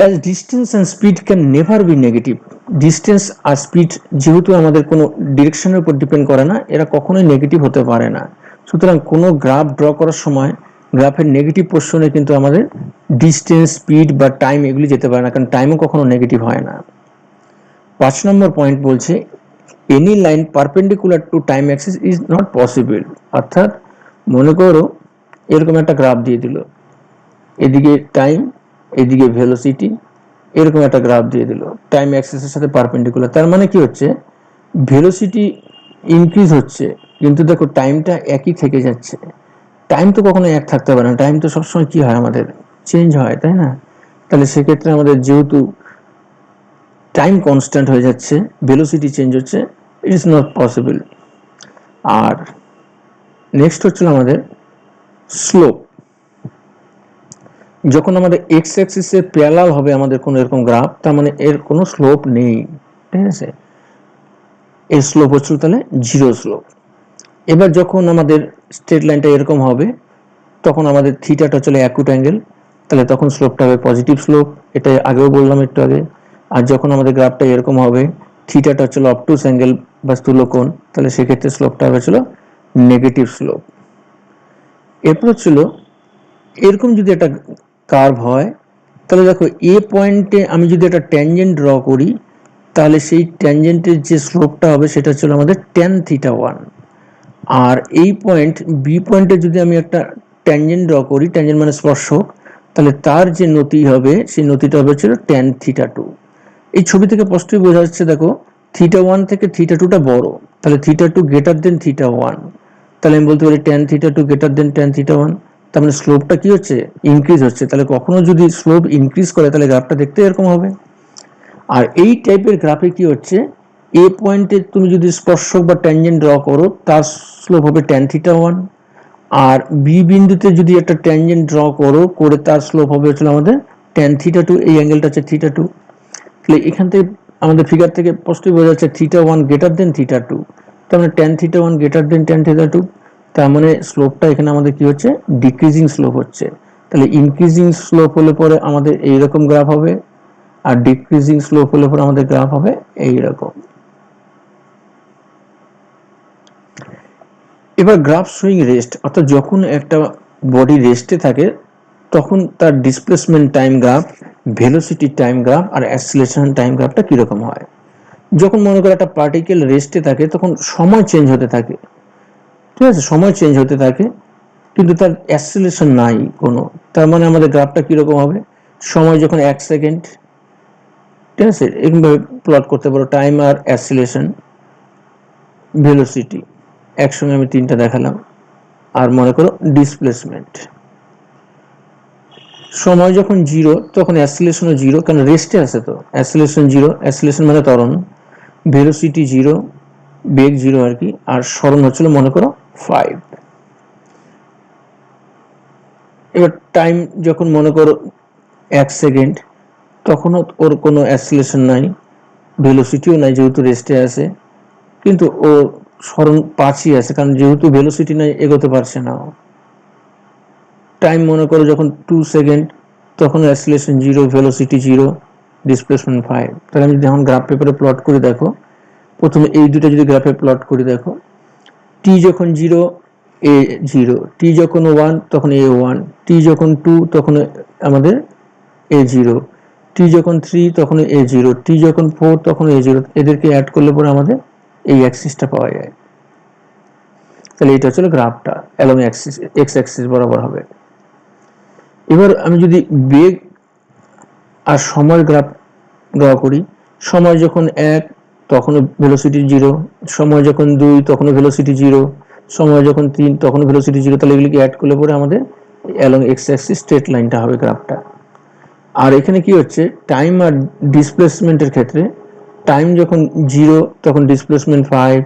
A: As distance and speed can never be negative, distance আর স্পিড যেহেতু আমাদের কোনো ডিরেকশনের উপর ডিপেন্ড করে না, এরা কখনোই নেগেটিভ হতে পারে না। সুতরাং কোনো গ্রাফ ড্র করার সময় গ্রাফের নেগেটিভ পোর্শনে কিন্তু আমাদের ডিস্টেন্স, স্পিড বা টাইম এগুলি যেতে পারে না, কারণ টাইমও কখনো নেগেটিভ হয় না। 5 নম্বর পয়েন্ট বলছে any line perpendicular to time Axis is not possible. অর্থাৎ মনে করো এরকম একটা গ্রাফ দিয়ে দিল, এদিকে টাইম, এদিকে ভেলোসিটি, এরকম একটা গ্রাফ দিয়ে দিল টাইম অ্যাক্সিসের সাথে পারপেন্ডিকুলার। তার মানে কি হচ্ছে, ভেলোসিটি ইনক্রিজ হচ্ছে কিন্তু দেখো টাইমটা একই থেকে যাচ্ছে। টাইম তো কখনো এক থাকতে পারে না, টাইম তো সবসময় কি হয় আমাদের চেঞ্জ হয়, তাই না? তাহলে সেক্ষেত্রে আমাদের যেহেতু টাইম কনস্ট্যান্ট হয়ে যাচ্ছে, ভেলোসিটি চেঞ্জ হচ্ছে, ইট ইজ নট পসিবল। আর নেক্সট হচ্ছিল আমাদের স্লোপ। যখন আমাদের এক্স অ্যাক্সিসে প্যারালাল হবে আমাদের কোনো এরকম গ্রাফ, তার মানে এর কোনো স্লোপ নেই, ঠিক আছে? এর স্লোপ হচ্ছিল তাহলে জিরো স্লোপ। এবার যখন আমাদের স্ট্রেট লাইনটা এরকম হবে, তখন আমাদের থিটাটা হচ্ছে অ্যাকুট অ্যাঙ্গেল, তাহলে তখন স্লোপটা হবে পজিটিভ স্লোপ, এটা আগেও বললাম একটু আগে। আর যখন আমাদের গ্রাফটা এরকম হবে, থিটাটা হচ্ছে অবটুস অ্যাঙ্গেল বা স্থূলকোণ, তাহলে সেক্ষেত্রে স্লোপটা হয়েছিল নেগেটিভ স্লোপ। এরপর হচ্ছিল এরকম যদি একটা কার্ভ হয়, তাহলে দেখো এ পয়েন্টে আমি যদি একটা ট্যানজেন্ট ড্র করি, তাহলে সেই ট্যানজেন্টের যে স্লোপটা হবে সেটা হচ্ছে আমাদের ট্যান থিটা 1। আর এই পয়েন্ট বি পয়েন্টে যদি আমি একটা ট্যানজেন্ট ড্র করি, ট্যানজেন্ট মানে স্পর্শক, তাহলে তার যে নতি হবে সেই নতিটা হবে হচ্ছে ট্যান থিটা 2। এই ছবি থেকে স্পষ্টই বোঝা যাচ্ছে, দেখো থিটা 1 থেকে থিটা 2টা বড়, তাহলে থিটা 2 গ্রেটার দেন থিটা 1, তাহলে আমি বলতে পারি tan theta 2 greater than tan theta 1। তার মানে স্লোপটা কি হচ্ছে, ইনক্রিজ হচ্ছে। তাহলে কখনো যদি স্লোপ ইনক্রিজ করে তাহলে গ্রাফটা দেখতে এরকম হবে। আর এই টাইপের গ্রাফে কি হচ্ছে, এ পয়েন্টে তুমি যদি স্পর্শক বা ট্যানজেন্ট ড্র করো, তার স্লোপ হবে ট্যান থিটা 1। আর বি বিন্দুতে যদি একটা ট্যানজেন্ট ড্র করো, করে তার স্লোপ হবে হচ্ছে আমাদের ট্যান থিটা 2, এই অ্যাঙ্গেলটা হচ্ছে থিটা 2। তাহলে এখান থেকে আমাদের ফিগার থেকে স্পষ্টই বোঝা যাচ্ছে থিটা 1 গ্রেটার দেন থিটা 2, তার মানে tan theta 1 greater than tan theta 2, তার মানে স্লোপটা এখানে আমাদের কি হচ্ছে, ডিক্রিজিং স্লোপ হচ্ছে। তাহলে ইনক্রিজিং স্লোপ হলে পরে আমাদের এইরকম গ্রাফ হবে, আর ডিক্রিজিং স্লোপ হলে পরে আমাদের গ্রাফ হবে এইরকম। এবার গ্রাফ শোয়িং রেস্ট, অর্থাৎ যখন একটা বডি রেস্টে থাকে তখন তার displacement time graph, velocity time graph আর অ্যাক্সিলারেশন টাইম গ্রাফটা কিরকম হয়। যখন মনে করো একটা পার্টিকেল রেস্টে থাকে তখন সময় চেঞ্জ হতে থাকে, ঠিক আছে, সময় চেঞ্জ হতে থাকে কিন্তু তার অ্যাক্সিলারেশন নাই কোনো। তার মানে আমাদের গ্রাফটা কিরকম হবে, সময় যখন 1 সেকেন্ড, ঠিক আছে, এরকমভাবে প্লট করতে পারো টাইম আর অ্যাক্সিলারেশন। ভেলোসিটি, একসঙ্গে আমি তিনটা দেখালাম। আর মনে করো ডিসপ্লেসমেন্ট, সময় যখন জিরো তখন অ্যাসিলেশনও জিরো, কারণ রেস্টে আছে তো, অ্যাসিলেশন জিরো, অ্যাসিলেশন মানে ত্বরণ, ভেলোসিটি জিরো, বেগ জিরো আর কি, আর স্মরণ হচ্ছিল মনে করো 5। এবার টাইম যখন মনে করো 1 সেকেন্ড, তখনও ওর কোনো অ্যাসিলেশন নাই, ভেলোসিটিও নাই যেহেতু রেস্টে আছে, কিন্তু ও স্মরণ 5ই আছে, কারণ যেহেতু ভেলোসিটি নাই এগোতে পারছে না। টাইম মনে করো যখন 2 সেকেন্ড, তখন acceleration zero, velocity zero, displacement 5। তাহলে আমি যখন গ্রাফ পেপারে প্লট করে দেখো, প্রথমে এই দুটো যদি গ্রাফে প্লট করে দেখো, টি যখন জিরো এ জিরো, টি যখন 1 তখন এ 1, টি যখন 2 তখন আমাদের এ জিরো, টি যখন 3 তখন এ জিরো, টি যখন 4 তখন এ জিরো। এদেরকে অ্যাড করলে পরে আমাদের এই অ্যাক্সিসটা পাওয়া যায়। তাহলে এটা হচ্ছে গ্রাফটা অ্যালং অ্যাক্সিস, এক্স অ্যাক্সিস বরাবর হবে। এবার আমি যদি বেগ আর সময়ের গ্রাফ ড্র করি, সময় যখন 1 তখনও ভেলোসিটি জিরো, সময় যখন 2 তখনও ভেলোসিটি জিরো, সময় যখন 3 তখনও ভেলোসিটি জিরো। তাহলে এগুলিকে অ্যাড করলে পরে আমাদের অ্যালং এক্স অ্যাক্সিস স্ট্রেট লাইনটা হবে গ্রাফটা। আর এখানে কি হচ্ছে, টাইম আর ডিসপ্লেসমেন্টের ক্ষেত্রে টাইম যখন জিরো তখন ডিসপ্লেসমেন্ট 5,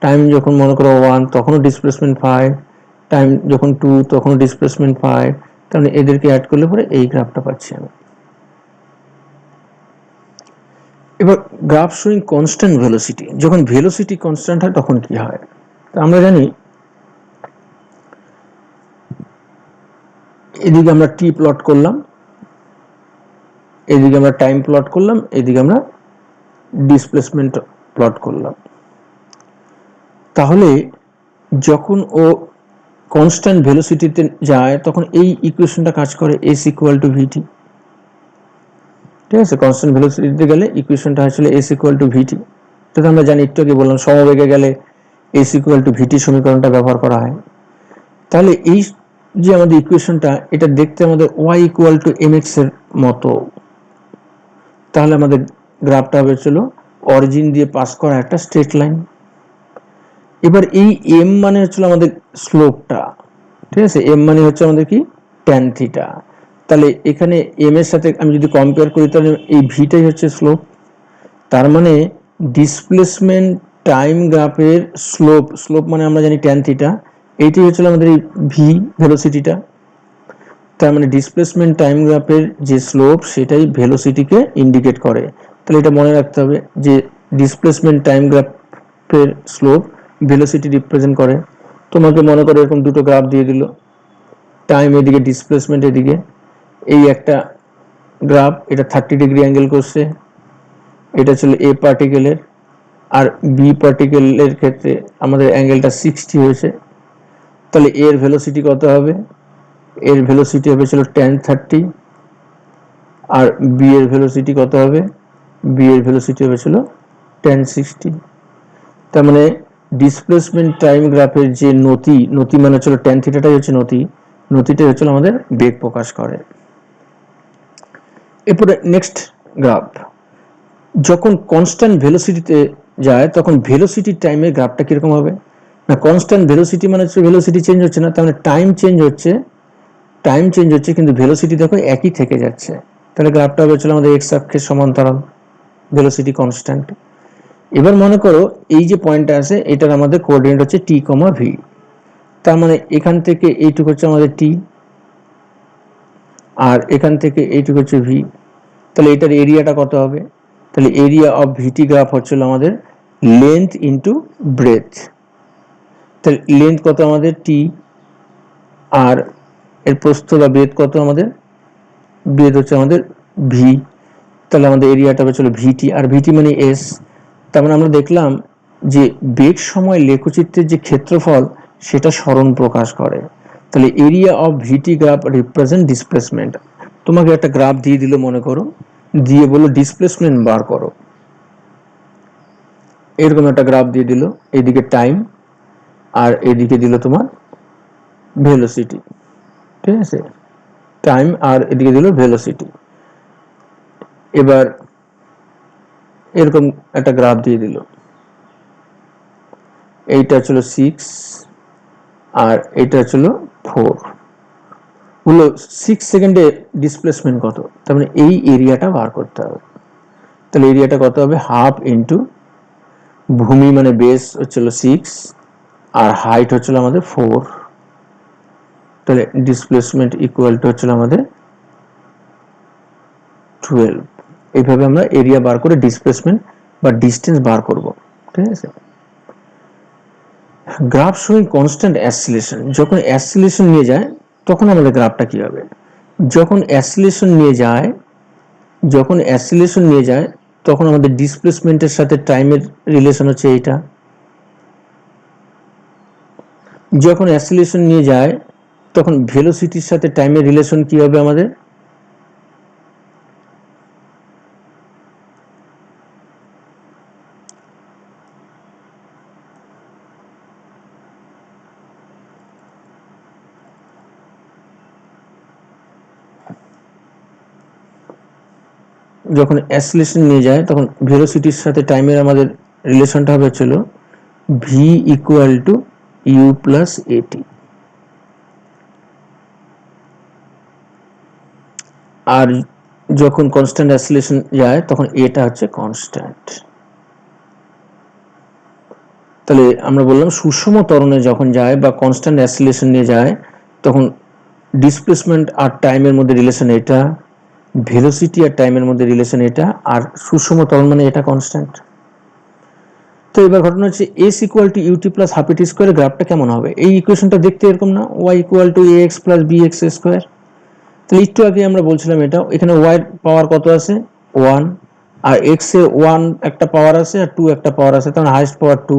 A: টাইম যখন মনে করো 1 তখনও ডিসপ্লেসমেন্ট 5, টাইম যখন 2 তখনও ডিসপ্লেসমেন্ট 5। তাহলে এদেরকে অ্যাড করলে পরে এই গ্রাফটা পাচ্ছি আমি। এবার গ্রাফ শোয়িং কনস্ট্যান্ট ভেলোসিটি, যখন ভেলোসিটি কনস্ট্যান্ট হয় তখন কি হয়? আমরা জানি এদিকে আমরা টি প্লট করলাম, এদিকে আমরা টাইম প্লট করলাম, এদিকে আমরা ডিসপ্লেসমেন্ট প্লট করলাম। তাহলে যখন ও কনস্ট্যান্ট ভেলোসিটিতে যায় তখন এই ইকুয়েশনটা কাজ করে, এস ইকুয়াল টু ভিটি। ঠিক আছে, কনস্ট্যান্ট ভেলোসিটিতে গেলে ইকুয়েশনটা আসলে এস ইকুয়াল টু ভিটি। তো আমরা জানি, একটু আগে বললাম সমবেগে গেলে এস ইকুয়াল টু ভিটি সমীকরণটা ব্যবহার করা হয়। তাহলে এই যে আমাদের ইকুয়েশনটা, এটা দেখতে আমাদের y equal to m x এর মতো। তাহলে আমাদের গ্রাফটা হবে চলো অরিজিন দিয়ে পাস করা একটা স্ট্রেট লাইন। এবার এই এম মানে হচ্ছে আমাদের স্লোপটা, ঠিক আছে, এম মানে হচ্ছে আমাদের কি ট্যান থিটা। তাহলে এখানে এম এর সাথে আমি যদি কম্পেয়ার করি তাহলে এই ভিটাই হচ্ছে স্লোপ। তার মানে ডিসপ্লেসমেন্ট টাইম গ্রাফের স্লোপ, স্লোপ মানে আমরা জানি ট্যান থিটা, এইটাই হচ্ছে আমাদের এই ভি ভেলোসিটিটা। তার মানে ডিসপ্লেসমেন্ট টাইম গ্রাফের যে স্লোপ সেটাই ভেলোসিটিকে ইন্ডিকেট করে। তাহলে এটা মনে রাখতে হবে যে ডিসপ্লেসমেন্ট টাইম গ্রাফের স্লোপ ভেলোসিটি রিপ্রেজেন্ট করে। তোমাকে মনে করো এরকম দুটো গ্রাফ দিয়ে দিল, টাইম এদিকে ডিসপ্লেসমেন্ট এদিকে, এই একটা গ্রাফ, এটা 30 ডিগ্রি অ্যাঙ্গেল করছে, এটা ছিল এ পার্টিকেলের, আর বি পার্টিকেলের ক্ষেত্রে আমাদের অ্যাঙ্গেলটা 60 হয়েছে। তাহলে এর ভেলোসিটি কত হবে? এর ভেলোসিটি হবে ছিল tan 30, আর বি এর ভেলোসিটি কত হবে? বি এর ভেলোসিটি হবে ছিল tan 60। তার মানে ডিসপ্লেসমেন্ট টাইম গ্রাফের যে নতি, নতি মানে হচ্ছে tan থিটাটাই হচ্ছে নতি, নতিটাই হচ্ছে আমাদের বেগ প্রকাশ করে। এরপরে নেক্সট গ্রাফ, যখন কনস্ট্যান্ট ভেলোসিটিতে যায় তখন ভেলোসিটি টাইমের গ্রাফটা কিরকম হবে? না, কনস্ট্যান্ট ভেলোসিটি মানে হচ্ছে ভেলোসিটি চেঞ্জ হচ্ছে না, তার মানে টাইম চেঞ্জ হচ্ছে, টাইম চেঞ্জ হচ্ছে কিন্তু ভেলোসিটি দেখো একই থেকে যাচ্ছে। তাহলে গ্রাফটা হবে চলো আমাদের এক্স অক্ষের সমান্তরাল, ভেলোসিটি কনস্ট্যান্ট। এবার মনে করো এই যে পয়েন্টটা আছে এটার আমাদের কোঅর্ডিনেট হচ্ছে টি কমা ভি। তার মানে এখান থেকে এইটুকু হচ্ছে আমাদের টি, আর এখান থেকে এইটুকু হচ্ছে ভি। তাহলে এটার এরিয়াটা কত হবে? তাহলে এরিয়া অফ ভিটি গ্রাফ হচ্ছিল আমাদের লেন্থ ইন্টু ব্রেথ। তাহলে লেন্থ কত আমাদের টি, আর এর প্রস্থ বা ব্রেথ কত আমাদের? ব্রেথ হচ্ছে আমাদের ভি। তাহলে আমাদের এরিয়াটা হবে চলো ভিটি, আর ভিটি মানে এস। তার মানে আমরা দেখলাম যে বেগ সময় লেখচিত্রের যে ক্ষেত্রফল সেটা সরণ প্রকাশ করে। তাহলে area of vt graph represent displacement. তোমাকে একটা গ্রাফ দিয়ে দিল মনে করো, দিয়ে বলো ডিসপ্লেসমেন্ট বার করো, এরকম একটা গ্রাফ দিয়ে দিল, এদিকে টাইম আর এদিকে দিল তোমার ভেলোসিটি, ঠিক আছে, টাইম আর এদিকে দিল ভেলোসিটি। এবার এরকম একটা গ্রাফ দিয়ে দিল, এইটা ছিল 6 আর এটা ছিল 4 হলো 6 সেকেন্ডে ডিসপ্লেসমেন্ট কত, তার মানে এই এরিয়াটা বার করতে হবে। তাহলে এরিয়াটা কত হবে, হাফ ইন্টু ভূমি মানে বেস হচ্ছিল 6 আর হাইট হচ্ছিল আমাদের 4, তাহলে ডিসপ্লেসমেন্ট ইকুয়াল টু হচ্ছিল আমাদের 12। এইভাবে আমরা এরিয়া বার করে ডিসপ্লেসমেন্ট বা ডিস্টেন্স বার করব, ঠিক আছে। গ্রাফ শোয়িং কনস্ট্যান্ট অ্যাসিলেশন, যখন অ্যাসিলেশন নিয়ে যায় তখন আমাদের গ্রাফটা কি হবে, যখন অ্যাসিলেশন নিয়ে যায় তখন আমাদের ডিসপ্লেসমেন্টের সাথে টাইমের রিলেশন হচ্ছে এইটা। যখন অ্যাসিলেশন নিয়ে যায় তখন ভেলোসিটির সাথে টাইমের রিলেশন কি হবে আমাদের, যখন অ্যাসিলেশন নিয়ে যায় তখন ভেলোসিটির সাথে টাইমের আমাদের রিলেশনটা হবে ছিল V equal to you plus at. আর যখন কনস্ট্যান্ট অ্যাসিলেশন যায় তখন এটা হচ্ছে কনস্ট্যান্ট। তাহলে আমরা বললাম সুষম ত্বরণে যখন যায় বা কনস্ট্যান্ট অ্যাসিলেশন নিয়ে যায় তখন ডিসপ্লেসমেন্ট আর টাইমের মধ্যে রিলেশন এটা, ভেলোসিটি আর টাইমের মধ্যে রিলেশন এটা, আর সুষম ত্বরণ মানে এটা কনস্ট্যান্ট। তো এবার ঘটনা হচ্ছে s equal to ut plus half at স্কোয়ারের গ্রাফটা কেমন হবে, এই ইকুয়েশনটা দেখতে এরকম না, y equal to a x plus b x square. তাহলে একটু আগে আমরা বলছিলাম এটা, এখানে ওয়াই পাওয়ার কত আছে 1 আর এক্স এ 1 একটা পাওয়ার আছে আর 2 একটা পাওয়ার আছে, তাহলে হাইয়েস্ট পাওয়ার 2।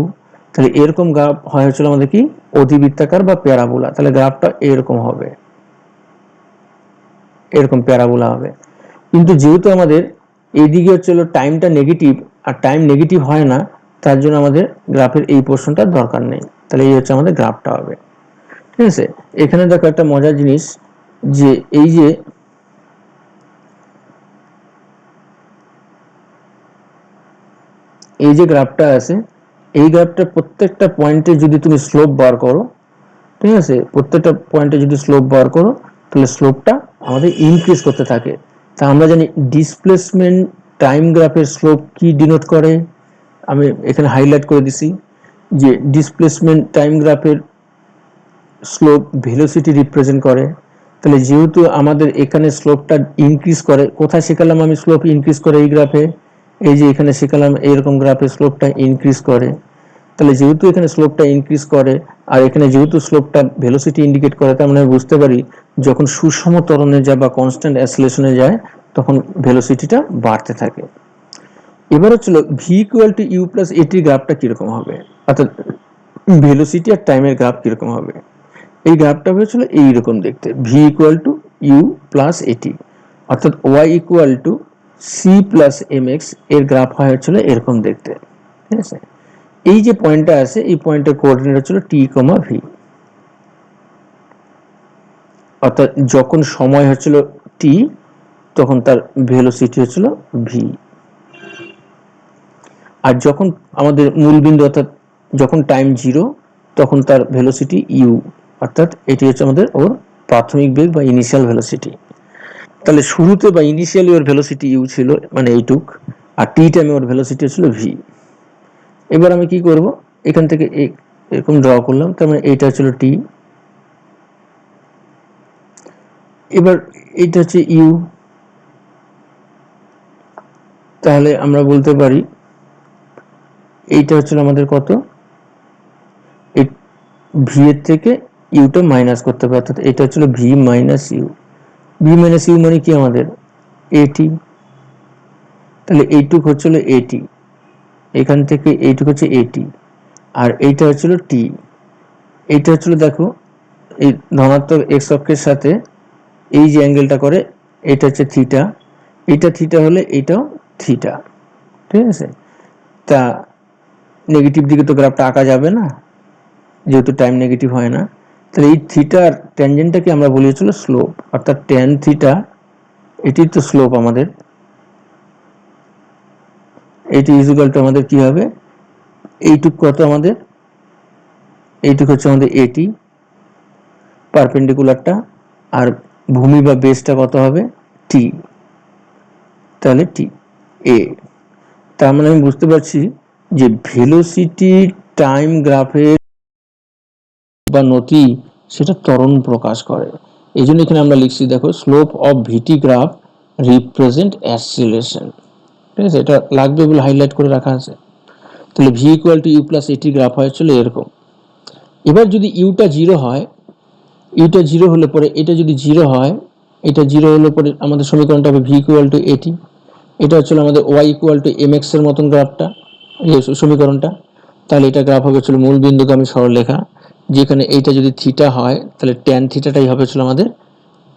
A: তাহলে এরকম গ্রাফ হয় হচ্ছিল আমাদের কি অধিবৃত্তাকার বা প্যারাবোলা। তাহলে গ্রাফটা এরকম হবে, এরকম প্যারাবোলা হবে। কিন্তু যেহেতু আমাদের এইদিকে হচ্ছিল টাইমটা নেগেটিভ আর টাইম নেগেটিভ হয় না, তার জন্য আমাদের গ্রাফের এই পোর্শনটার দরকার নেই। তাহলে এই হচ্ছে আমাদের গ্রাফটা হবে, ঠিক আছে। এখানে দেখো একটা মজার জিনিস, যে এই যে গ্রাফটা আছে, এই গ্রাফটা প্রত্যেকটা পয়েন্টে যদি তুমি স্লোপ বার করো, ঠিক আছে, প্রত্যেকটা পয়েন্টে যদি স্লোপ বার করো তাহলে স্লোপটা আমাদের ইনক্রিজ করতে থাকে। তা আমরা জানি ডিসপ্লেসমেন্ট টাইম গ্রাফের স্লোপ কি ডিনোট করে, আমি এখানে হাইলাইট করে দিছি যে ডিসপ্লেসমেন্ট টাইম গ্রাফের স্লোপ ভেলোসিটি রিপ্রেজেন্ট করে। তাহলে যেহেতু আমাদের এখানে স্লোপটা ইনক্রিজ করে, কোথায় শেখালাম আমি স্লোপ ইনক্রিজ করে, এই গ্রাফে, এই যে এখানে শেখালাম এইরকম গ্রাফে স্লোপটা ইনক্রিজ করে। তাহলে যেহেতু এখানে স্লোপটা ইনক্রিজ করে আর এখানে যেহেতু স্লোপটা ভেলোসিটি ইন্ডিকেট করে, তার মানে বুঝতে পারি যখন সুষম ত্বরণে যায় বা কনস্ট্যান্ট অ্যাসিলেশনে যায় তখন ভেলোসিটিটা বাড়তে থাকে। এবার হচ্ছিল V equal to you plus এটির গ্রাফটা কিরকম হবে, অর্থাৎ ভেলোসিটি আর টাইমের গ্রাফ কিরকম হবে। এই গ্রাফটা হয়েছিল এইরকম দেখতে, v equal to you plus at, অর্থাৎ y equal to c plus m x, এর গ্রাফ হয়েছিল এরকম দেখতে, ঠিক আছে। এই যে পয়েন্টটা আছে এই পয়েন্টের কোঅর্ডিনেট হচ্ছিল টি কমা ভি, অর্থাৎ যখন সময় হচ্ছিল টি তখন তার ভেলোসিটি হচ্ছিল ভি, আর যখন আমাদের মূলবিন্দু অর্থাৎ যখন টাইম 0 তখন তার ভেলোসিটি ইউ, অর্থাৎ এটি হচ্ছে আমাদের ওর প্রাথমিক বেগ বা ইনিশিয়াল ভেলোসিটি। তাহলে শুরুতে বা ইনিশিয়ালি ওর ভেলোসিটি ইউ ছিল মানে এইটুক, আর টি টাইমে ওর ভেলোসিটি ছিল ভি। এবার আমি কি করব, এখান থেকে এরকম ড্র করলাম, তার মানে এইটা ছিল টি, এবার এইটা হচ্ছে ইউ। তাহলে আমরা বলতে পারি এইটা হচ্ছে আমাদের কত, এই ভি এর থেকে ইউটা মাইনাস করতে হবে, অর্থাৎ এটা হচ্ছিল v minus u. V minus u মানে কি আমাদের এটি, তাহলে এইটুক হচ্ছিল এটি, এখান থেকে এইটুক হচ্ছে এটি, আর এইটা হচ্ছিল টি। এইটা হচ্ছিল দেখো এই ধনাত্মক এক্স অক্ষের সাথে এই যে অ্যাঙ্গেলটা করে এটা হচ্ছে থিটা, এটা থিটা হলে এটাও থিটা, ঠিক আছে। তা নেগেটিভ দিকে তো গ্রাফটা আঁকা যাবে না যেহেতু টাইম নেগেটিভ হয় না, তাহলে এই থিটার ট্যানজেন্টটাকে আমরা বলি হচ্ছিল স্লোপ, অর্থাৎ ট্যান থিটা, এটি তো স্লোপ আমাদের, এটি ইকুয়াল টু আমাদের কি হবে এইটুক কত আমাদের এইটুকু হচ্ছে আমাদের এটি পারপেন্ডিকুলারটা, আর ভূমি বা বেসটা কত হবে টি, তাহলে টি এ। তার মানে আমি বুঝতে পারছি যে ভেলোসিটি টাইম গ্রাফের বা নতি সেটা ত্বরণ প্রকাশ করে। এই জন্য এখানে আমরা লিখছি দেখো slope of vt graph represent acceleration, ঠিক আছে, এটা লাগবে বলে হাইলাইট করে রাখা আছে। তাহলে v equal to you plus at graph হয়েছিল এরকম। এবার যদি ইউটা জিরো হয়, ইউটা জিরো হলে পরে এটা যদি জিরো হয়, এটা জিরো হলে পরে আমাদের সমীকরণটা হবে ভি ইকুয়াল টু এটি, এটা হচ্ছিল আমাদের y equal to m x এর মতন গ্রাফটা, এই সমীকরণটা। তাহলে এটা গ্রাফ হবে ছিল মূল বিন্দুগামী সরলরেখা, যেখানে এইটা যদি থিটা হয় তাহলে ট্যান থিটাটাই হবে ছিল আমাদের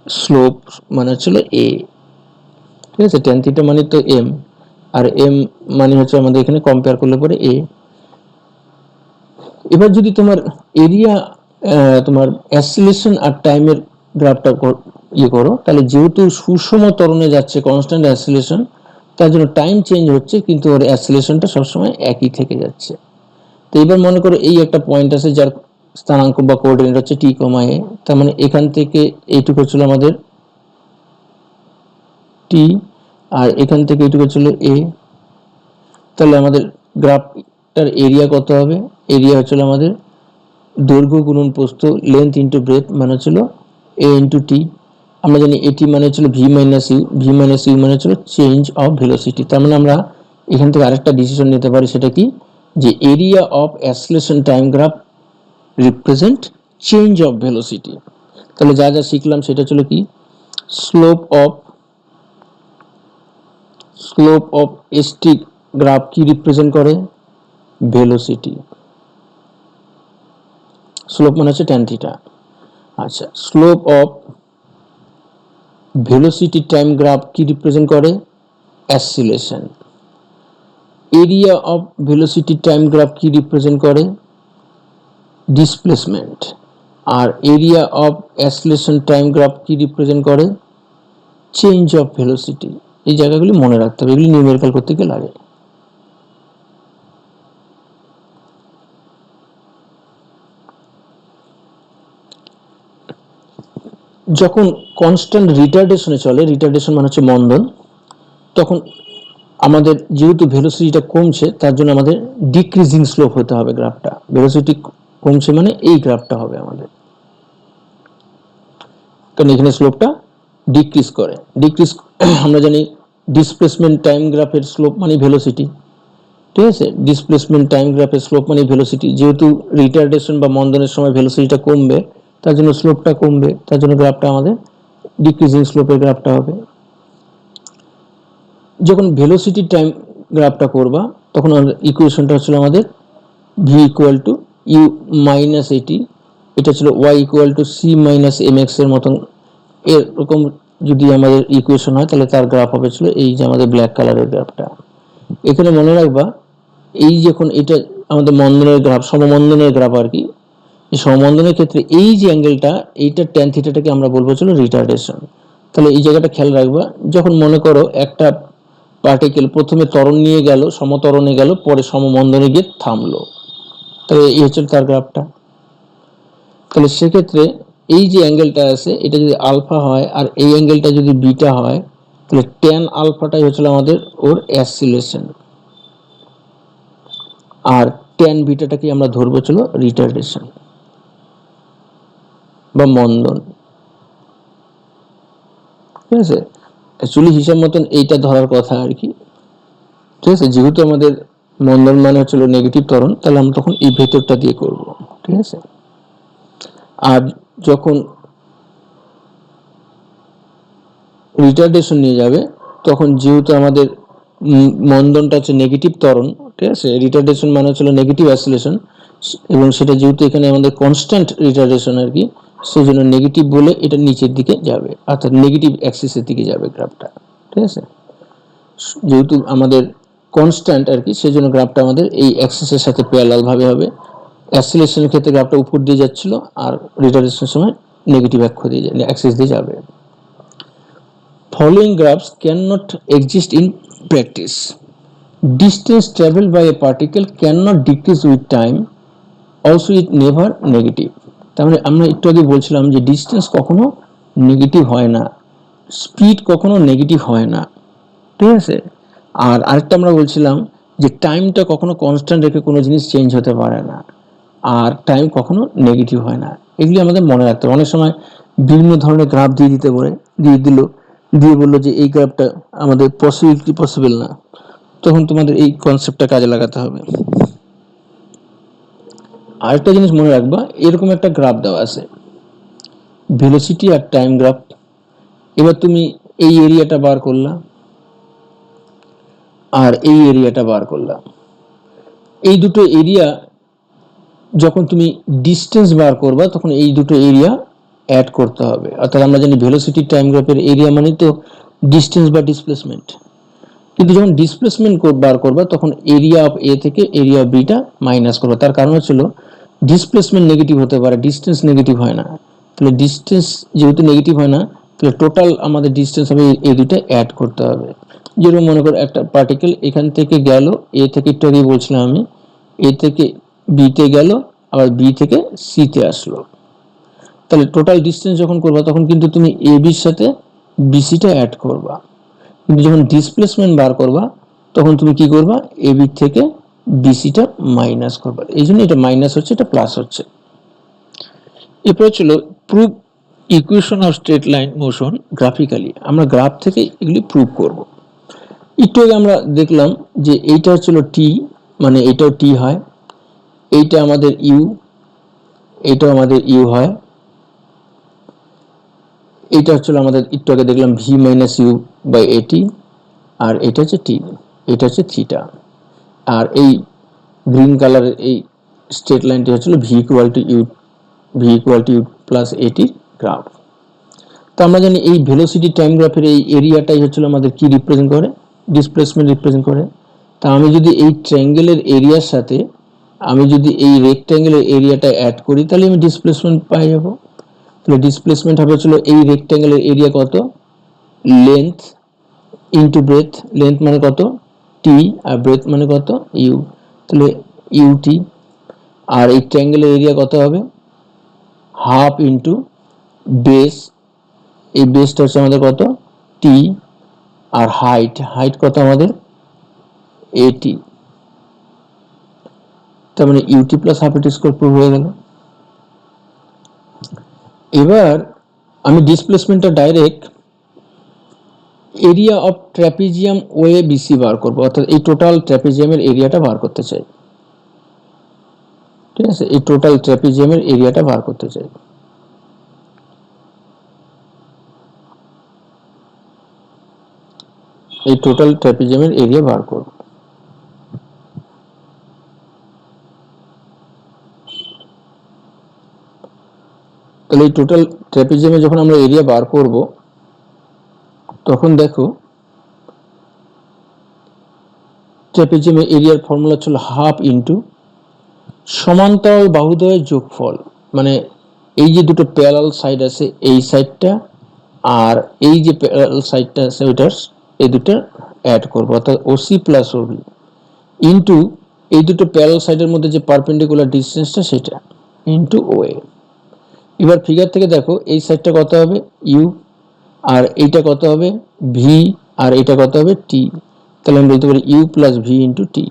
A: স্লোপ, মানে হচ্ছিল এ, ঠিক আছে। ট্যান থিটা মানে তো এম, আর এম মানে হচ্ছে আমাদের এখানে কম্পেয়ার করলে পরে এ। এবার যদি তোমার এরিয়া তোমার অ্যাসিলেশন আর টাইমের গ্রাফটা ইয়ে করো, তাহলে যেহেতু সুষম ত্বরণে যাচ্ছে কনস্ট্যান্ট অ্যাসিলেশন, তার জন্য টাইম চেঞ্জ হচ্ছে কিন্তু ওর অ্যাসিলেশনটা সবসময় একই থেকে যাচ্ছে। তো এবার মনে করো এই একটা পয়েন্ট আছে যার স্থানাঙ্ক বা কোঅর্ডিনেট হচ্ছে টি কমা এ, তার মানে এখান থেকে এইটুকু ছিল আমাদের টি, আর এখান থেকে এইটুকু ছিল এ। তাহলে আমাদের গ্রাফটার এরিয়া কত হবে? এরিয়া হচ্ছিল আমাদের দৈর্ঘ্য গুণন প্রস্থ, লেন্থ ইন্টু ব্রেথ, মানে হচ্ছিল এ ইন্টু টি। আমরা জানি এটি মানে হচ্ছিল v minus u, v minus u মানে হচ্ছিল চেঞ্জ অফ ভেলোসিটি। তার মানে আমরা এখান থেকে আরেকটা ডিসিশন নিতে পারি, সেটা কি, যে area of acceleration time graph represent change of velocity. তাহলে যা যা শিখলাম সেটা ছিল কি, স্লোপ অফ এসটি গ্রাফ কি রিপ্রেজেন্ট করে, ভেলোসিটি। স্লোপ মানে হচ্ছে ট্যান থিটা। আচ্ছা, slope of velocity time graph কি রিপ্রেজেন্ট করে, acceleration. Area of velocity time graph কি রিপ্রেজেন্ট করে, ডিসপ্লেসমেন্ট। আর area of acceleration time graph কি রিপ্রেজেন্ট করে, চেঞ্জ অফ ভেলোসিটি। এই জায়গাগুলি মনে রাখতে হবে, এগুলি নিউমেরিক্যাল করতে গিয়ে লাগে। যখন কনস্ট্যান্ট রিটার্ডেশনে চলে, রিটার্ডেশন মানে হচ্ছে মন্দন, তখন আমাদের যেহেতু ভেলোসিটিটা কমছে তার জন্য আমাদের ডিক্রিজিং স্লোপ হতে হবে গ্রাফটা। ভেলোসিটি কমছে মানে এই গ্রাফটা হবে আমাদের, কারণ এখানে স্লোপটা ডিক্রিজ করে। ডিক্রিজ আমরা জানি ডিসপ্লেসমেন্ট টাইম গ্রাফের স্লোপ মানে ভেলোসিটি, ঠিক আছে। ডিসপ্লেসমেন্ট টাইম গ্রাফের স্লোপ মানে ভেলোসিটি। যেহেতু রিটার্ডেশন বা মন্দনের সময় ভেলোসিটিটা কমবে, তার জন্য স্লোপটা কমবে, তার জন্য গ্রাফটা আমাদের ডিক্রিজিং স্লোপের গ্রাফটা হবে। যখন ভেলোসিটি টাইম গ্রাফটা করবা তখন ইকুয়েশনটা হচ্ছিল আমাদের V equal to you minus A T, এটা ছিল Y equal to C minus M x এর মতন। এরকম যদি আমাদের ইকুয়েশন হয় তাহলে তার গ্রাফ হবে ছিল এই যে আমাদের ব্ল্যাক কালারের গ্রাফটা। এখানে মনে রাখবা, এই যখন এটা আমাদের মন্দনের গ্রাফ, সমমন্দনের গ্রাফ আর কি, এই সমমন্দনের ক্ষেত্রে এই যে অ্যাঙ্গেলটা, এইটা ট্যান থিটাটাকে আমরা বলবো ছিল রিটার্ডেশন। তাহলে এই জায়গাটা খেয়াল রাখবা, যখন মনে করো একটা পার্টিকেল প্রথমে ত্বরণ নিয়ে গেল, সমত্বরণে গেল, পরে সমমন্দনে গিয়ে থামলো, তাহলে এই হচ্ছে তার গ্রাফটা। তাহলে সেক্ষেত্রে এই যে অ্যাঙ্গেলটা আছে এটা যদি আলফা হয় আর এই অ্যাঙ্গেলটা যদি বিটা হয়, তাহলে ট্যান আলফাটাই হচ্ছিল আমাদের ওর অ্যাসিলেশন, আর ট্যান বিটাটাকে আমরা ধরবো ছিল রিটার্ডেশন বা মন্দন, ঠিক আছে। অ্যাকচুয়ালি হিসাব মতন এইটা ধরার কথা আর কি, ঠিক আছে। যেহেতু আমাদের মন্দন মানে হচ্ছিল নেগেটিভ ত্বরণ, তাহলে আমরা তখন এই ভেতরটা দিয়ে করব, ঠিক আছে। আর যখন রিটার্ডেশন নিয়ে যাবে তখন যেহেতু আমাদের মন্দনটা হচ্ছে নেগেটিভ ত্বরণ, ঠিক আছে, রিটার্ডেশন মানে হচ্ছিল নেগেটিভ অ্যাসিলেশন, এবং সেটা যেহেতু এখানে আমাদের কনস্ট্যান্ট রিটার্ডেশন আর কি, সেই জন্য নেগেটিভ বলে এটা নিচের দিকে যাবে, অর্থাৎ নেগেটিভ অ্যাক্সিসের দিকে যাবে গ্রাফটা, ঠিক আছে। যেহেতু আমাদের কনস্ট্যান্ট আর কি, সেই জন্য গ্রাফটা আমাদের এই অ্যাক্সিসের সাথে প্যারালাল ভাবে হবে। অ্যাসিলেশনের ক্ষেত্রে গ্রাফটা উপর দিয়ে যাচ্ছিল, আর রিটার্ডেশনের সময় নেগেটিভ অ্যাক্সিস দিয়ে যাবে। Following graphs cannot exist in practice. Distance traveled by a particle cannot decrease with time also it never negative. তার মানে আমরা একটু আগে বলছিলাম যে ডিস্টেন্স কখনো নেগেটিভ হয় না, স্পিড কখনো নেগেটিভ হয় না, ঠিক আছে। আর আরেকটা আমরা বলছিলাম যে টাইমটা কখনো কনস্ট্যান্ট রেখে কোনো জিনিস চেঞ্জ হতে পারে না, আর টাইম কখনো নেগেটিভ হয় না। এগুলি আমাদের মনে রাখতে হবে। অনেক সময় বিভিন্ন ধরনের গ্রাফ দিয়ে বললো যে এই গ্রাফটা আমাদের পসিবল না, তখন তোমাদের এই কনসেপ্টটা কাজে লাগাতে হবে। আরেকটা জিনিস মনে রাখবা, এরকম একটা গ্রাফ দেওয়া আছে, ভেলোসিটি আর টাইম গ্রাফ। এবার তুমি এই এরিয়াটা বার করলা আর এই এরিয়াটা বার করলা, এই দুটো এরিয়া যখন তুমি ডিস্টেন্স বার করবা তখন এই দুটো এরিয়া অ্যাড করতে হবে। অর্থাৎ আমরা জানি ভেলোসিটি টাইম গ্রাফের এরিয়া মানে তো ডিস্টেন্স বা ডিসপ্লেসমেন্ট, কিন্তু যখন ডিসপ্লেসমেন্ট বার করবা তখন এরিয়া অফ এ থেকে এরিয়া অফ বিটা মাইনাস করবা। তার কারণ হচ্ছিল ডিসপ্লেসমেন্ট নেগেটিভ হতে পারে, ডিস্টেন্স নেগেটিভ হয় না। তাহলে ডিস্টেন্স যেহেতু নেগেটিভ হয় না, তাহলে টোটাল আমাদের ডিস্টেন্স হবে এই দুটো অ্যাড করতে হবে। যেরকম মনে করো একটা পার্টিকেল এখান থেকে গেল, এ থেকে একটু আগেই বলছিলাম আমি, এ থেকে বিতে গেল, আবার বি থেকে সিতে আসলো। তাহলে টোটাল ডিস্টেন্স যখন করবা তখন কিন্তু তুমি এ বির সাথে বিসিটা অ্যাড করবা, কিন্তু যখন ডিসপ্লেসমেন্ট বার করবা তখন তুমি কি করবা, এ বি থেকে বিসিটা মাইনাস করবা। এই জন্য এটা মাইনাস হচ্ছে, এটা প্লাস হচ্ছে। এরপর ছিল prove equation of straight line motion graphically. আমরা গ্রাফ থেকে এগুলি প্রুভ করব। একটু আগে আমরা দেখলাম যে এইটা হচ্ছিল টি, মানে এটাও টি হয়, এইটা আমাদের ইউ, এইটাও আমাদের ইউ হয়, এইটা হচ্ছিল আমাদের একটু আগে দেখলাম ভি মাইনাস ইউ বাই এটি, আর এটা হচ্ছে টি, এটা হচ্ছে থিটা। আর এই গ্রিন কালারের এই স্ট্রেট লাইনটি হচ্ছিল V equal to you plus এটির গ্রাফ। তো আমরা জানি এই ভেলোসিটি টাইম গ্রাফের এই এরিয়াটাই হচ্ছিল আমাদের কি রিপ্রেজেন্ট করে, ডিসপ্লেসমেন্ট রিপ্রেজেন্ট করে। তা আমি যদি এই ট্রায়াঙ্গেলের এরিয়ার সাথে আমি যদি এই রেক্ট্যাঙ্গেলের এরিয়াটা অ্যাড করি তাহলে আমি ডিসপ্লেসমেন্ট পাই যাব। তাহলে ডিসপ্লেসমেন্ট হবে হচ্ছিল এই রেক্ট্যাঙ্গেলের এরিয়া কত, লেন্থ ইন্টু ব্রেথ, লেন্থ মানে কত টি, আর ব্রেথ মানে কত ইউ, তাহলে ইউটি। আর এই ট্রায়াঙ্গেলের এরিয়া কত হবে, হাফ ইন্টু বেস, এই বেসটা হচ্ছে আমাদের কত টি, আর হাইট কত আমাদের এটি। তার মানে ut plus half at square prove হয়ে গেল। এবার আমি ডিসপ্লেসমেন্টটা ডাইরেক্ট এরিয়া অফ ট্র্যাপিজিয়াম ওয়ে বিসি বার করবো, অর্থাৎ এই টোটাল ট্র্যাপিজিয়ামের এরিয়াটা বার করতে চাই, ঠিক আছে। এই টোটাল ট্র্যাপিজিয়ামের এরিয়াটা বার করতে চাই। এই টোটাল ট্র্যাপিজিয়ামের এরিয়া বার করব। তাহলে এই টোটাল ট্র্যাপিজিয়ামে যখন আমরা এরিয়া বার করব তখন দেখো ট্র্যাপিজিয়ামের এরিয়ার ফর্মুলা ছিল হাফ ইন্টু সমান্তরাল বাহুদ্বয়ের যোগফল, মানে এই যে দুটো প্যারালাল সাইড আছে এই সাইডটা আর এই যে প্যারালাল সাইডটা আছে ওইটার এই দুটো অ্যাড করব, অর্থাৎ ওসি প্লাস ওবি ইন্টু এই দুটো প্যারালাল সাইডের মধ্যে যে পারপেন্ডিকুলার ডিসটেন্সটা সেটা ইন্টু ওএ। এবার ফিগার থেকে দেখো এই সাইডটা কত হবে ইউ, আর এইটা কত হবে ভি, আর এটা কত হবে টি। তাহলে আমি বলতে পারি you plus V into T.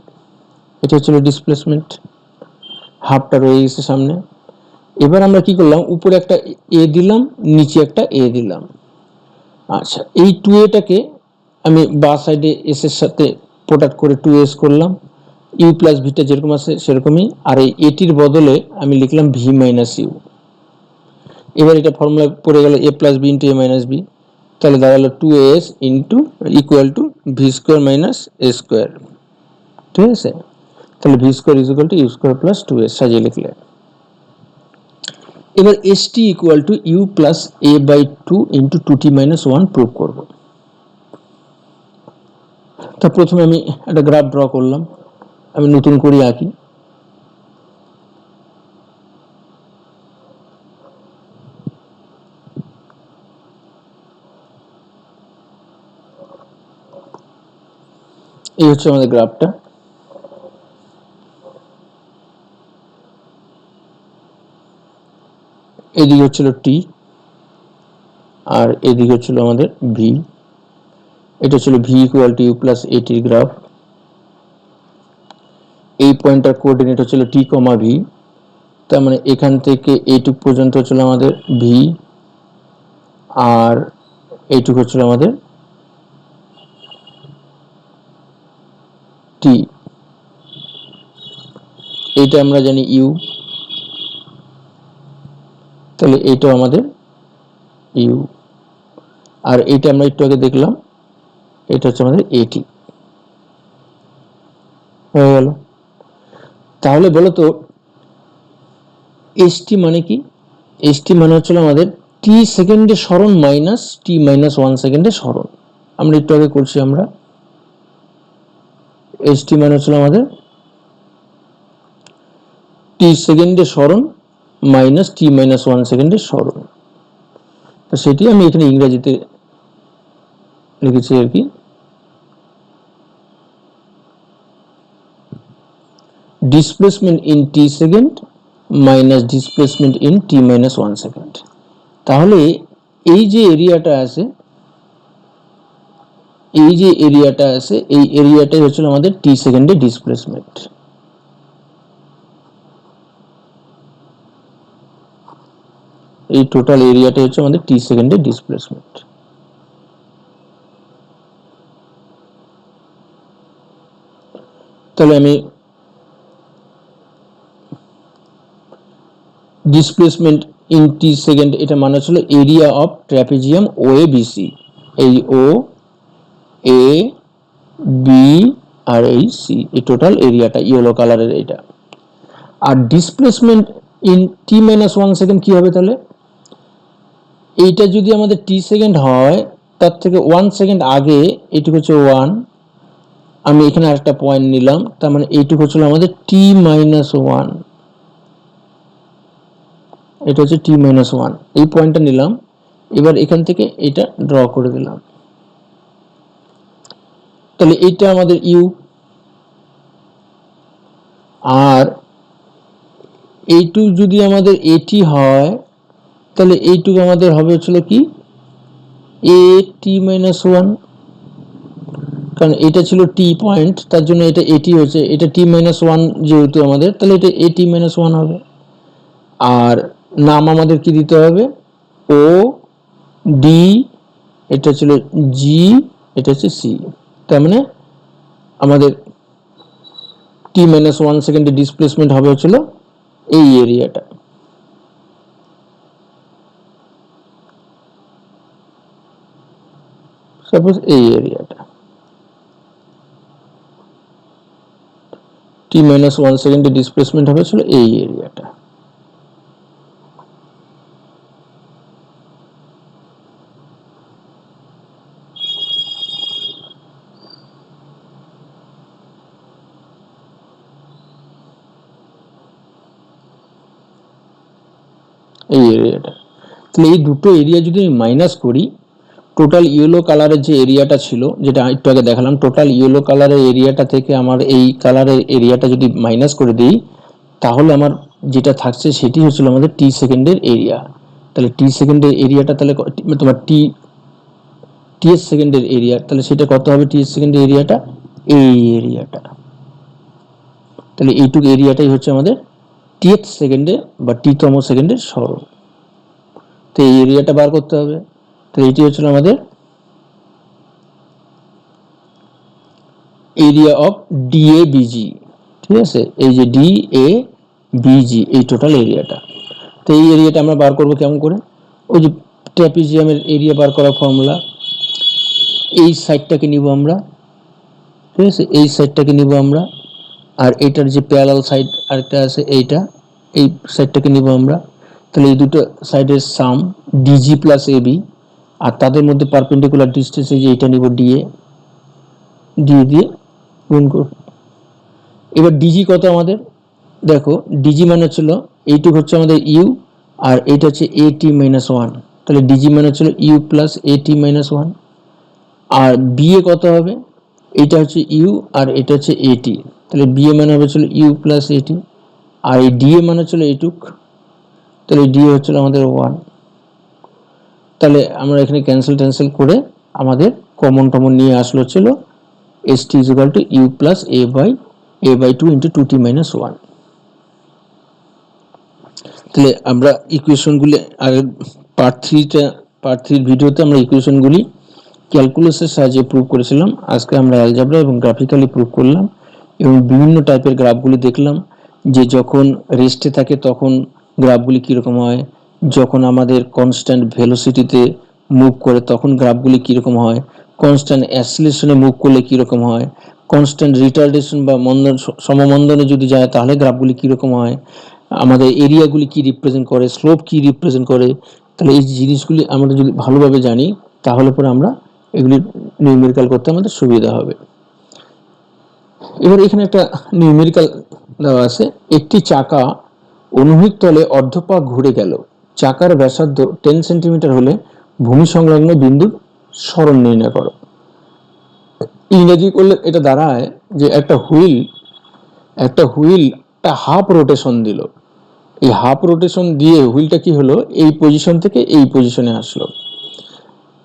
A: এটা হচ্ছিল ডিসপ্লেসমেন্ট, হাফটা রয়ে গেছে সামনে। এবার আমরা কি করলাম, উপরে একটা এ দিলাম, নিচে একটা এ দিলাম। আচ্ছা, এই টু এটাকে আমি বা সাইডে এস এর সাথে প্রোডাক্ট করে টু এস করলাম, ইউ প্লাস ভিটা যেরকম আছে সেরকমই, আর এই এটির বদলে আমি লিখলাম ভি মাইনাস ইউ। এবার এটা ফর্মুলা পড়ে গেল A plus B into A minus B, তাহলে দাঁড়ালো two S into equal to V square minus A square, ঠিক আছে। তাহলে V square is equal to you square plus two S সাজিয়ে লিখলে। এবার S T equal to you plus A by two into two T minus one prove করবো। তা প্রথমে আমি একটা গ্রাফ ড্র করলাম, আমি নতুন করে আঁকি। এই হচ্ছে আমাদের গ্রাফটা। হচ্ছিল টি, আর এদিকে হচ্ছিল আমাদের ভি। এটা ছিল V equal to you plus এটির গ্রাফ। এই পয়েন্টটার কোঅর্ডিনেট হচ্ছিল টি কমা ভি, তার মানে এখান থেকে এইটুক পর্যন্ত হচ্ছিল আমাদের ভি, আর এইটুক হচ্ছিল আমাদের টি। এইটা আমরা জানি ইউ, তাহলে এইটাও আমাদের ইউ, আর এইটা আমরা একটু আগে দেখলাম এটা হচ্ছে আমাদের এটি। হয়ে গেল। তাহলে বলো তো এসটি মানে কি? এসটি মানে হচ্ছিল আমাদের টি সেকেন্ডে সরণ মাইনাস টি মাইনাস 1 সেকেন্ডে সরণ। আমরা একটু আগে করছি আমরা। এসটি মানে হচ্ছিল আমাদের টি সেকেন্ডে সরণ মাইনাস টি মাইনাস 1 সেকেন্ডে সরণ। তো সেটি আমি এখানে ইংরেজিতে লিখেছি আর কি। Displacement in T second minus displacement in t minus 1 second. তাহলে এই যে এরিয়াটা আছে, এই এরিয়াটাই হচ্ছে আমাদের টি সেকেন্ডে ডিসপ্লেসমেন্ট। এই টোটাল এরিয়াটাই হচ্ছে আমাদের টি সেকেন্ডে ডিসপ্লেসমেন্ট। তাহলে আমি ডিসপ্লেসমেন্ট ইন টি সেকেন্ড, এটা মানে হচ্ছিল area of trapezium O A B C. এই ও, এ, বি আর এই সি, এই টোটাল এরিয়াটা ইয়েলো কালারের এটা। আর displacement in t minus 1 second কি হবে? তাহলে এইটা যদি আমাদের টি সেকেন্ড হয়, তার থেকে 1 সেকেন্ড আগে এইটুকু হচ্ছে 1, আমি এখানে আরেকটা পয়েন্ট নিলাম, তার মানে এইটুকু হচ্ছিল আমাদের টি মাইনাস 1, এটা হচ্ছে টি মাইনাস 1, এই পয়েন্টটা নিলাম। এবার এখান থেকে এটা ড্র করে দিলাম। তাহলে এইটা আমাদের ইউ, আর এইটুক যদি আমাদের এটি হয়, তাহলে এইটুকু আমাদের হবে হচ্ছিল কি এ টি মাইনাস 1, কারণ এটা ছিল টি পয়েন্ট, তার জন্য এটা এটি হচ্ছে, এটা টি মাইনাস 1 যেহেতু আমাদের, তাহলে এটা এ টি মাইনাস 1 হবে। আর নাম আমাদের কি দিতে হবে? ও, ডি, এটা ছিল জি, এটা হচ্ছে সি। তার মানে আমাদের টি মাইনাস 1 সেকেন্ডে ডিসপ্লেসমেন্ট হবে হচ্ছিল এই এরিয়াটা। সাপোজ এই এরিয়াটা টি মাইনাস 1 সেকেন্ডে ডিসপ্লেসমেন্ট হবে ছিল এই এরিয়াটা। এই এরিয়াটা, তাহলে এই দুটো এরিয়া যদি আমি মাইনাস করি, টোটাল ইয়েলো কালারের যে এরিয়াটা ছিল, যেটা একটু আগে দেখালাম, টোটাল ইয়েলো কালারের এরিয়াটা থেকে আমার এই কালারের এরিয়াটা যদি মাইনাস করে দিই, তাহলে আমার যেটা থাকছে সেটি হচ্ছিল আমাদের টি সেকেন্ডের এরিয়া। তাহলে টি সেকেন্ডের এরিয়াটা তাহলে তোমার টি এস সেকেন্ডের এরিয়া, তাহলে সেটা কত হবে? টি এস সেকেন্ডের এরিয়াটা এই এরিয়াটা। তাহলে এইটুকু এরিয়াটাই হচ্ছে আমাদের টি এস সেকেন্ডে বা টি তম সেকেন্ডের সরণ। তো এই এরিয়াটা বার করতে হবে। তো এটি হচ্ছিল আমাদের এরিয়া অফ ডিএবিজি। ঠিক আছে, এই যে ডিএবিজি এই টোটাল এরিয়াটা। তো এই এরিয়াটা আমরা বার করব কেমন করে? ওই যে ট্র্যাপিজিয়ামের এরিয়া বার করার ফর্মুলা, এই সাইডটাকে নিব আমরা, ঠিক আছে, এই সাইডটাকে নিব আমরা, আর এইটার যে প্যারালাল সাইড আরেকটা আছে এইটা, এই সাইডটাকে নিব আমরা। তাহলে এই দুটো সাইডের সাম ডিজি প্লাস এবি, আর তাদের মধ্যে পারপেন্ডিকুলার ডিস্টেন্স এই যে এইটা নিব ডিএ, ডিএ দিয়ে গুণ করব। এবার ডিজি কত আমাদের? দেখো ডিজি মানে হচ্ছিল এইটুকু হচ্ছে আমাদের ইউ, আর এইটা হচ্ছে এ টি মাইনাস 1, তাহলে ডিজি মানে হচ্ছিল U plus A T minus 1। আর বিএ কত হবে? এটা হচ্ছে ইউ আর এটা হচ্ছে এটি, তাহলে বিএ মানে হবে ছিল ইউ প্লাস এটি, আর এই ডিএ মানে ছিল এইটুক। তো তাহলে ডি হচ্ছিল আমাদের 1। তাহলে আমরা এখানে ক্যান্সেল করে আমাদের কমন নিয়ে আসলো হচ্ছিল S T equal to you plus A by 2 into 2t minus 1। তাহলে আমরা ইকুয়েশনগুলি আগের পার্ট 3 ভিডিওতে আমরা ইকুয়েশনগুলি ক্যালকুলাসের সাহায্যে প্রুভ করেছিলাম। আজকে আমরা অ্যালজেব্রা এবং গ্রাফিক্যালি প্রুভ করলাম এবং বিভিন্ন টাইপের গ্রাফগুলি দেখলাম যে যখন রেস্টে থাকে তখন গ্রাফগুলি কীরকম হয়, যখন আমাদের কনস্ট্যান্ট ভেলোসিটিতে মুভ করে তখন গ্রাফগুলি কীরকম হয়, কনস্ট্যান্ট অ্যাসিলেশনে মুভ করলে কীরকম হয়, কনস্ট্যান্ট রিটার্ডেশন বা সমমন্দনে যদি যায় তাহলে গ্রাফগুলি কীরকম হয়, আমাদের এরিয়াগুলি কি রিপ্রেজেন্ট করে, স্লোপ কি রিপ্রেজেন্ট করে। তাহলে এই জিনিসগুলি আমরা যদি ভালোভাবে জানি তাহলে পরে আমরা এগুলি নিউমেরিক্যাল করতে আমাদের সুবিধা হবে। এবার এখানে একটা নিউমেরিক্যাল দেওয়া আছে, একটি চাকা অনুভূমিক তলে অর্ধপাক ঘুরে গেল, চাকার ব্যাসার্ধ 10 সেন্টিমিটার হলে ভূমি সংলগ্ন বিন্দুর সরণ নির্ণয় করো। ইংরেজি করলে এটা দাঁড়ায় যে একটা হুইল একটা হাফ রোটেশন দিল, এই হাফ রোটেশন দিয়ে হুইলটা কি হলো, এই পজিশন থেকে এই পজিশনে আসলো।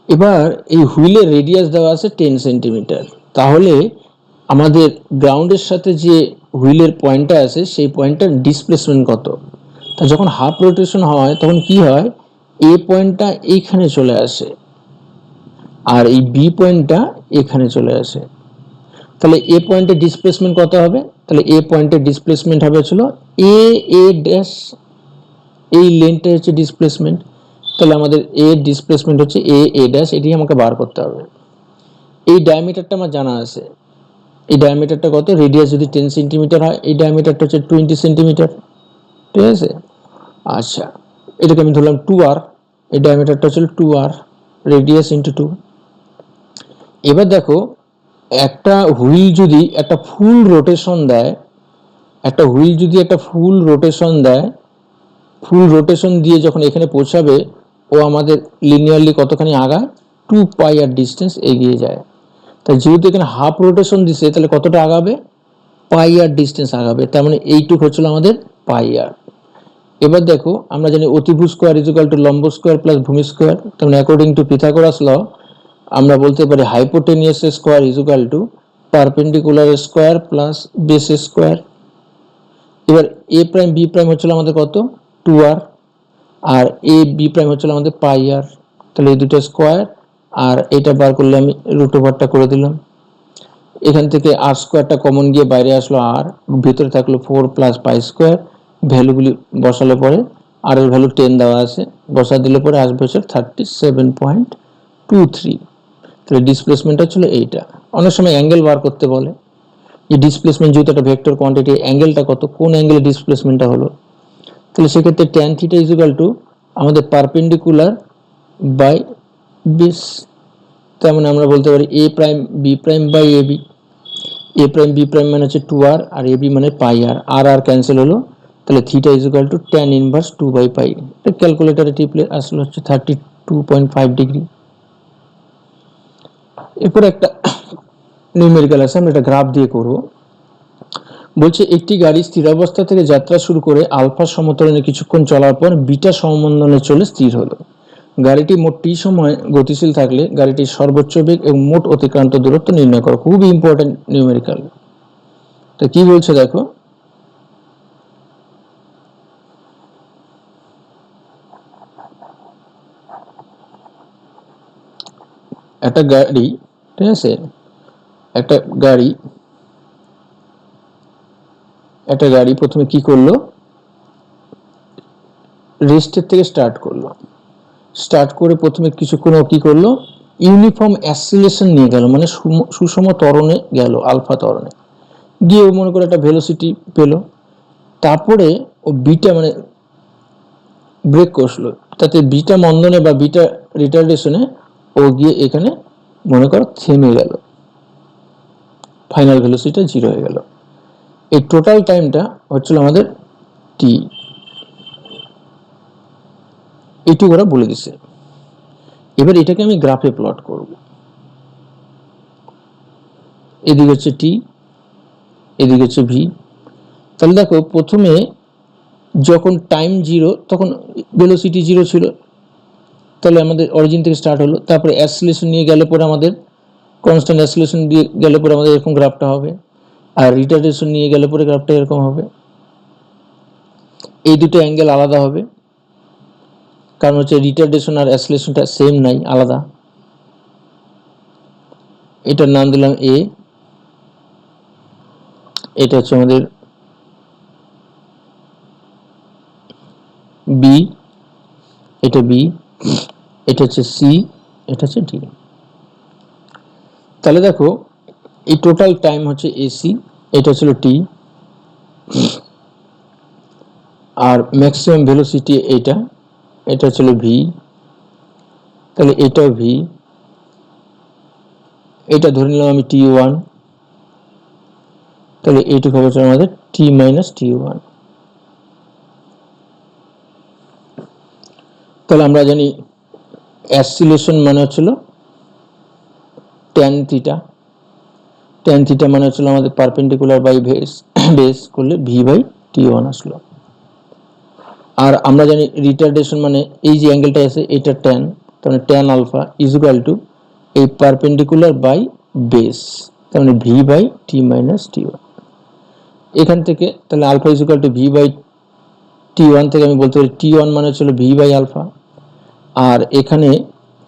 A: এবার এই হুইলের রেডিয়াস দেওয়া আছে 10 সেন্টিমিটার, তাহলে আমাদের গ্রাউন্ডের সাথে যে হুইলের পয়েন্টটা আছে সেই পয়েন্টটার ডিসপ্লেসমেন্ট কত। তা যখন হাফ রোটেশন হয় তখন কি হয়, এ পয়েন্টটা এইখানে চলে আসে আর এই বি পয়েন্টটা এখানে চলে আসে। তাহলে এ পয়েন্টের ডিসপ্লেসমেন্ট কত হবে, তাহলে এ পয়েন্টের ডিসপ্লেসমেন্ট হবে ছিল এ ড্যাশ, এই লেনটা হচ্ছে ডিসপ্লেসমেন্ট। তাহলে আমাদের এ ডিসপ্লেসমেন্ট হচ্ছে এ ড্যাশ, এটি আমাকে বার করতে হবে। এই ডায়ামিটারটা আমার জানা আছে, এই ডায়ামিটারটা কত, রেডিয়াস যদি 10 সেন্টিমিটার হয় এই ডায়ামিটারটা হচ্ছে 20 সেন্টিমিটার, ঠিক আছে। আচ্ছা, এটাকে আমি ধরলাম 2r, এই ডায়ামিটারটা হচ্ছে 2r, রেডিয়াস ইন্টু 2। এবার দেখো একটা হুইল যদি একটা ফুল রোটেশন দেয়, ফুল রোটেশন দিয়ে যখন এখানে পৌঁছাবে ও আমাদের লিনিয়ারলি কতখানি আগায়, 2πr ডিস্টেন্স এগিয়ে যায়। তাই যেহেতু এখানে হাফ রোটেশন দিছে তাহলে কতটা আগাবে, πr ডিস্টেন্স আগাবে, তার মানে এইটুকু হচ্ছিল আমাদের πr। এবার দেখো আমরা জানি অতিভুজ স্কোয়ার ইজ ইকুয়াল টু লম্ব স্কোয়ার প্লাস ভূমি স্কোয়ার, তার মানে অ্যাকর্ডিং টু পিথাগোরাস ল আমরা বলতে পারি hypotenuse square is equal two perpendicular square plus base square. এবার এ প্রাইম বি প্রাইম হচ্ছিল আমাদের কত, 2r, R A B prime হচ্ছিল আমাদের πr। তাহলে এই দুটো স্কোয়ার আর এটা বার করলে আমি রুট ওভারটা করে দিলাম, এখান থেকে আর স্কোয়ারটা কমন গিয়ে বাইরে আসলো আর, ভিতরে থাকলো 4 প্লাস পাই স্কোয়ার, ভ্যালুগুলি বসালে পরে আর এর ভ্যালু 10 দেওয়া আছে, বসা দিলে পরে আসবে হচ্ছে 37.23। তাহলে ডিসপ্লেসমেন্টটা ছিল এইটা। অনেক সময় অ্যাঙ্গেল বার করতে বলে, যে ডিসপ্লেসমেন্ট যেহেতু একটা ভেক্টর কোয়ান্টিটি, অ্যাঙ্গেলটা কত, কোন অ্যাঙ্গেলে ডিসপ্লেসমেন্টটা হলো। তাহলে সেক্ষেত্রে tan theta is equal to আমাদের পারপেন্ডিকুলার বাই বেস, তার মানে আমরা বলতে পারি A prime B prime by A B. A prime B prime মানে হচ্ছে 2r আর এ বি মানে πr, আর ক্যান্সেল হলো, তাহলে theta is equal to tan inverse 2/π। এটা ক্যালকুলেটরে টিপলে আসলে হচ্ছে 32.5 ডিগ্রি। এরপর একটা নিউমেরিক্যাল আছে, আমরা এটা গ্রাফ দিয়ে করব। বলছে একটি গাড়ি স্থিরাবস্থা থেকে যাত্রা শুরু করে আলফা সমতলে কিছুক্ষণ চলার পর বিটা সমমন্দনে চলে স্থির হলো। গাড়িটি মোট টি সময় গতিশীল থাকলে গাড়িটির সর্বোচ্চ বেগ এবং মোট অতিক্রান্ত দূরত্ব নির্ণয় করো। খুবই ইম্পর্টেন্ট নিউমেরিক্যাল। তো কি বলছে দেখো, একটা গাড়ি, ঠিক আছে, একটা গাড়ি প্রথমে কি করলো, রেস্টের থেকে স্টার্ট করে প্রথমে কিছুক্ষণ কি করলো, ইউনিফর্ম অ্যাসিলেশন নিয়ে গেল, মানে সুষম ত্বরণে গেল, আলফা ত্বরণে গিয়ে ও মনে করে একটা ভেলোসিটি পেল। তারপরে ও বিটা মানে ব্রেক করলো, তাতে বিটা মন্দনে বা বিটা রিটার্ডেশনে ও গিয়ে এখানে মনে করো থেমে গেল, ফাইনাল ভেলোসিটি 0 হয়ে গেল। এই টোটাল টাইমটা হচ্ছিল আমাদের টি, এইটুকু ওরা বলে দিছে। এবার এটাকে আমি গ্রাফে প্লট করব, এদিকে হচ্ছে টি, এদিকে হচ্ছে ভি। তাহলে দেখো প্রথমে যখন টাইম 0 তখন ভেলোসিটি 0 ছিল, তাহলে আমাদের অরিজিন থেকে স্টার্ট হলো, তারপরে অ্যাক্সিলারেশন নিয়ে গেলে পরে আমাদের কনস্ট্যান্ট অ্যাক্সিলারেশন দিয়ে গেলে পরে আমাদের এরকম গ্রাফটা হবে, আর রিটার্ডেশন নিয়ে গেলে পরে গ্রাফটা এরকম হবে। এই দুটো অ্যাঙ্গেল আলাদা হবে, কারণ হচ্ছে রিটার্ডেশন আর অ্যাক্সিলারেশনটা সেম নাই, আলাদা। এটার নাম দিলাম এ, এটা হচ্ছে আমাদের বি, এটা বি, এটা হচ্ছে সি, এটা হচ্ছে ডি। তাহলে দেখো এই টোটাল টাইম হচ্ছে এসি, এটা ছিল টি, আর ম্যাক্সিমাম ভেলোসিটি এটা, এটা ছিল ভি, তাহলে এটাও ভি, এটা ধরে নিলাম আমি টি1, তাহলে এইটুকু হবে আমাদের টি মাইনাস টি1। তাহলে আমরা জানি অ্যাক্সিলারেশন মানে হচ্ছিল ট্যান থিটা, ট্যান থিটা মানে হচ্ছিল আমাদের পারপেন্ডিকুলার বাই বেস করলে ভি বাই টি1 আসলো। আর আমরা জানি রিটার্ডেশন মানে এই যে অ্যাঙ্গেলটা আছে এটা ট্যান, তাহলে tan alpha is equal to এই পারপেন্ডিকুলার বাই বেস, তার মানে v by t minus t one. এখান থেকে তাহলে alpha is equal to v by t one থেকে আমি বলতে পারি টি1 মানে হচ্ছিল ভি বাই আলফা, আর এখানে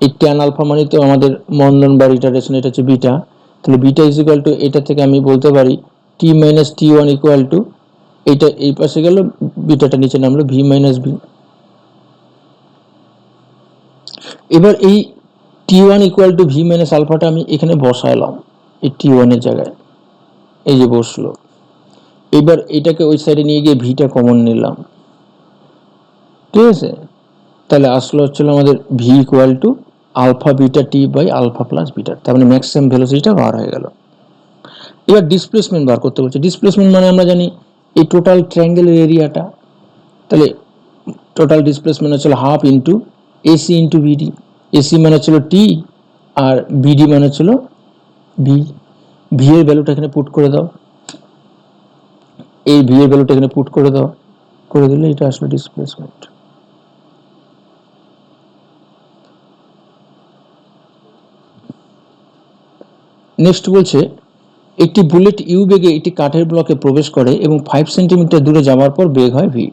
A: এই ট্যান আলফা মানে তো আমাদের মন্দন বা রিটার্ডেশন, এটা হচ্ছে বিটা, তাহলে বিটা ইজ ইকুয়াল টু এটা থেকে আমি বলতে পারি টি মাইনাস টি1 ইকুয়াল টু এটা এই পাশে গেল, বিটাটা নিচে নামলো, ভি মাইনাস ভি। এবার এই টি1 ইকুয়াল টু ভি মাইনাস আলফাটা আমি এখানে বসাইলাম এই টি1 এর জায়গায়, এই যে বসলো। এবার এটাকে ওই সাইডে নিয়ে গিয়ে ভিটা কমন নিলাম, ঠিক আছে, তাহলে আসলো হচ্ছিল আমাদের V equal to alpha beta T by alpha plus beta, তার মানে ম্যাক্সিমাম ভেলোসিটিটা বার হয়ে গেল। এবার ডিসপ্লেসমেন্ট বার করতে বলছে। ডিসপ্লেসমেন্ট মানে আমরা জানি এই টোটাল ট্রায়াঙ্গেলের এরিয়াটা, তাহলে টোটাল ডিসপ্লেসমেন্ট হচ্ছিল half into AC into BD. AC মানে হচ্ছিল টি আর বিডি মানে হচ্ছিল ভি। ভি এর ভ্যালুটা এখানে পুট করে দাও, এই ভি এর ভ্যালুটা এখানে পুট করে দাও, করে দিলে এটা আসলে ডিসপ্লেসমেন্ট। নেক্সট বলছে একটি বুলেট ইউ বেগে একটি কাঠের ব্লকে প্রবেশ করে এবং 5 সেন্টিমিটার দূরে যাওয়ার পর বেগ হয় ভি।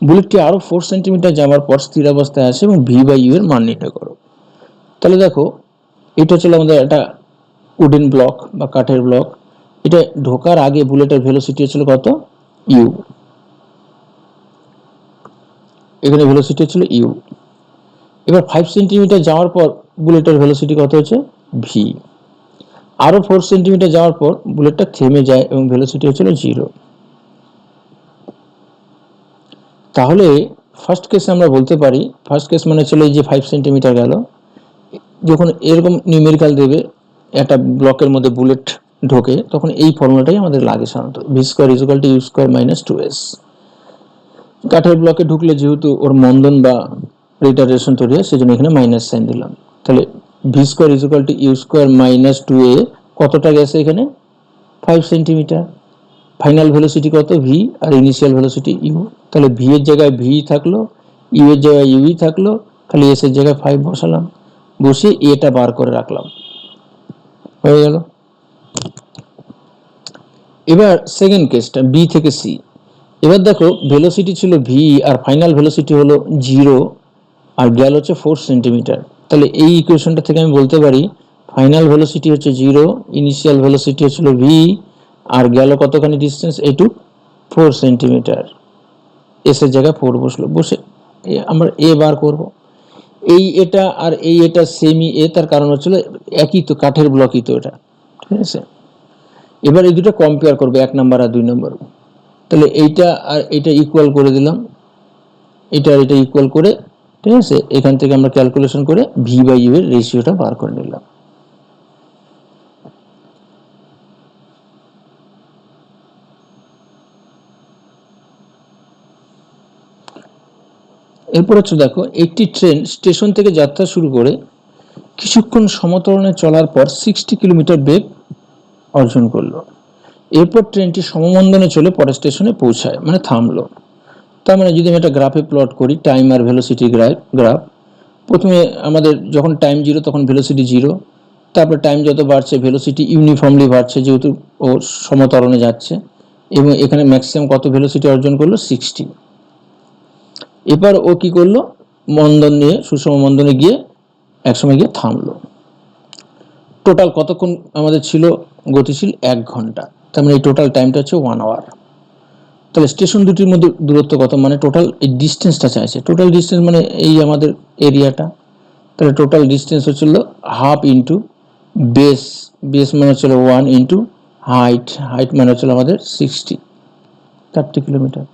A: বুলেটটি আরো 4 সেন্টিমিটার যাওয়ার পর স্থির অবস্থায় আসে এবং ভি বাই ইউ এর মান নির্ণয় করো। তাহলে দেখো এটা হচ্ছে আমাদের একটা উডেন ব্লক বা কাঠের ব্লক, এটা ঢোকার আগে বুলেটের ভেলোসিটি হচ্ছিল কত, ইউ, এখানে ভেলোসিটি হচ্ছিল ইউ। এবার 5 সেন্টিমিটার যাওয়ার পর বুলেটের ভেলোসিটি কত হচ্ছে, ভি। আরো 4 সেন্টিমিটার যাওয়ার পর বুলেটটা থেমে যায় এবং ভেলোসিটি হচ্ছিল 0। তাহলে ফার্স্ট কেসে আমরা বলতে পারি, ফার্স্ট কেস মানে ছিল এই যে 5 সেন্টিমিটার গেল, যখন এরকম নিউমেরিক্যাল দেবে একটা ব্লকের মধ্যে বুলেট ঢোকে, তখন এই ফর্মুলাটাই আমাদের লাগে সাধারণত, V square is equal to you square minus 2s। কাঠের ব্লকে ঢুকলে যেহেতু ওর মন্দন বা রিটার্ডেশন তৈরি হয়, সেজন্য এখানে মাইনাস সাইন দিলাম। তাহলে V square is equal to you square minus 2a, কতটা গেছে এখানে 5 সেন্টিমিটার, ফাইনাল ভেলোসিটি কত ভি আর ইনিশিয়াল ভেলোসিটি ইউ, তাহলে ভি এর জায়গায় ভি থাকলো, ইউ এর জায়গায় ইউই থাকলো, খালি এস এর জায়গায় 5 বসালাম, বসে এটা বার করে রাখলাম, হয়ে গেল। এবার সেকেন্ড কেসটা বি থেকে সি। এবার দেখো ভেলোসিটি ছিল ভি আর ফাইনাল ভেলোসিটি হলো 0 আর গেল হচ্ছে 4 সেন্টিমিটার। তাহলে এই ইকুয়েশনটা থেকে আমি বলতে পারি ফাইনাল ভেলোসিটি হচ্ছে 0, ইনিশিয়াল ভেলোসিটি হচ্ছিল ভি আর গেল কতখানি ডিস্টেন্স এইটু 4 সেন্টিমিটার, এস এর জায়গায় 4 বসলো, বসে আমরা এ বার করব। এই এটা আর এই এটা সেমি এ, তার কারণ হচ্ছিল একই তো, কাঠের ব্লকই তো এটা, ঠিক আছে। এবার এই দুটো কম্পেয়ার করবে, 1 নাম্বার আর 2 নাম্বার। তাহলে এইটা আর এটা ইকুয়াল করে দিলাম, এটা আর এটা ইকুয়াল করে, ঠিক আছে, এখান থেকে আমরা ক্যালকুলেশন করে ভি বাই ইউ এর রেশিওটা বার করে নিলাম। এরপর হচ্ছে দেখো একটি ট্রেন স্টেশন থেকে যাত্রা শুরু করে কিছুক্ষণ সমতরণে চলার পর 60 কিলোমিটার বেগ অর্জন করলো। এরপর ট্রেনটি সমমন্দনে চলে পরের স্টেশনে পৌঁছায়, মানে থামলো। তার মানে যদি আমি একটা গ্রাফে প্লট করি, টাইম আর ভেলোসিটি গ্রাফ, প্রথমে আমাদের যখন টাইম 0 তখন ভেলোসিটি 0, তারপর টাইম যত বাড়ছে ভেলোসিটি ইউনিফর্মলি বাড়ছে যেহেতু ও সমতরণে যাচ্ছে, এবং এখানে ম্যাক্সিমাম কত ভেলোসিটি অর্জন করলো 60। এবার ও কি করলো, মন্দন নিয়ে সুষম মন্দনে গিয়ে একসময় গিয়ে থামলো। টোটাল কতক্ষণ আমাদের ছিল গতিশীল? 1 ঘন্টা। তার মানে এই টোটাল টাইমটা হচ্ছে 1 আওয়ার। তাহলে স্টেশন দুটির মধ্যে দূরত্ব কত, মানে টোটাল এই ডিস্টেন্সটা চাইছে। টোটাল ডিস্টেন্স মানে এই আমাদের এরিয়াটা, তাহলে টোটাল ডিস্টেন্স হচ্ছিল হাফ ইন্টু বেস, বেস মানে হচ্ছিল 1 ইন্টু হাইট, হাইট মানে হচ্ছিল আমাদের 30 কিলোমিটার।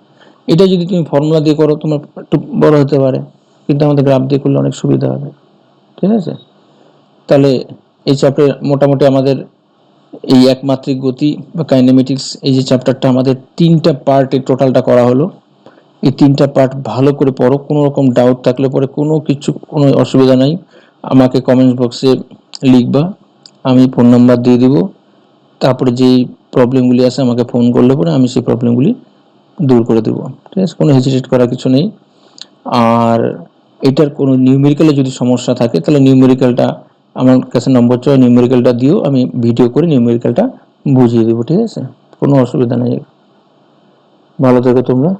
A: এটা যদি তুমি ফর্মুলা দিয়ে করো তোমার একটু বড় হতে পারে, কিন্তু আমাদের গ্রাফ দিয়ে করলে অনেক সুবিধা হবে, ঠিক আছে? তাহলে এই চ্যাপ্টারে মোটামুটি আমাদের এই একমাত্রিক গতি বা কাইনেমেটিক্স, এই যে চ্যাপ্টারটা আমাদের 3টা পার্টে টোটালটা করা হলো। এই 3টা পার্ট ভালো করে পড়ো, কোনো রকম ডাউট থাকলে পরে কোনো অসুবিধা নাই, আমাকে কমেন্ট বক্সে লিখবা, আমি ফোন নাম্বার দিয়ে দিব। তারপরে যেই প্রবলেমগুলি আছে আমাকে ফোন করলে পরে আমি সেই প্রবলেমগুলি দূর করে দেবো, ঠিক আছে? কোনো হেজিটেট করার কিছু নেই। আর এটার কোনো নিউমেরিক্যালে যদি সমস্যা থাকে তাহলে নিউমেরিক্যালটা আমার কাছে নম্বর চাই, নিউমেরিক্যালটা দিও, আমি ভিডিও করে নিউমেরিক্যালটা বুঝিয়ে দেবো, ঠিক আছে? কোনো অসুবিধা নেই। ভালো থেকো তোমরা।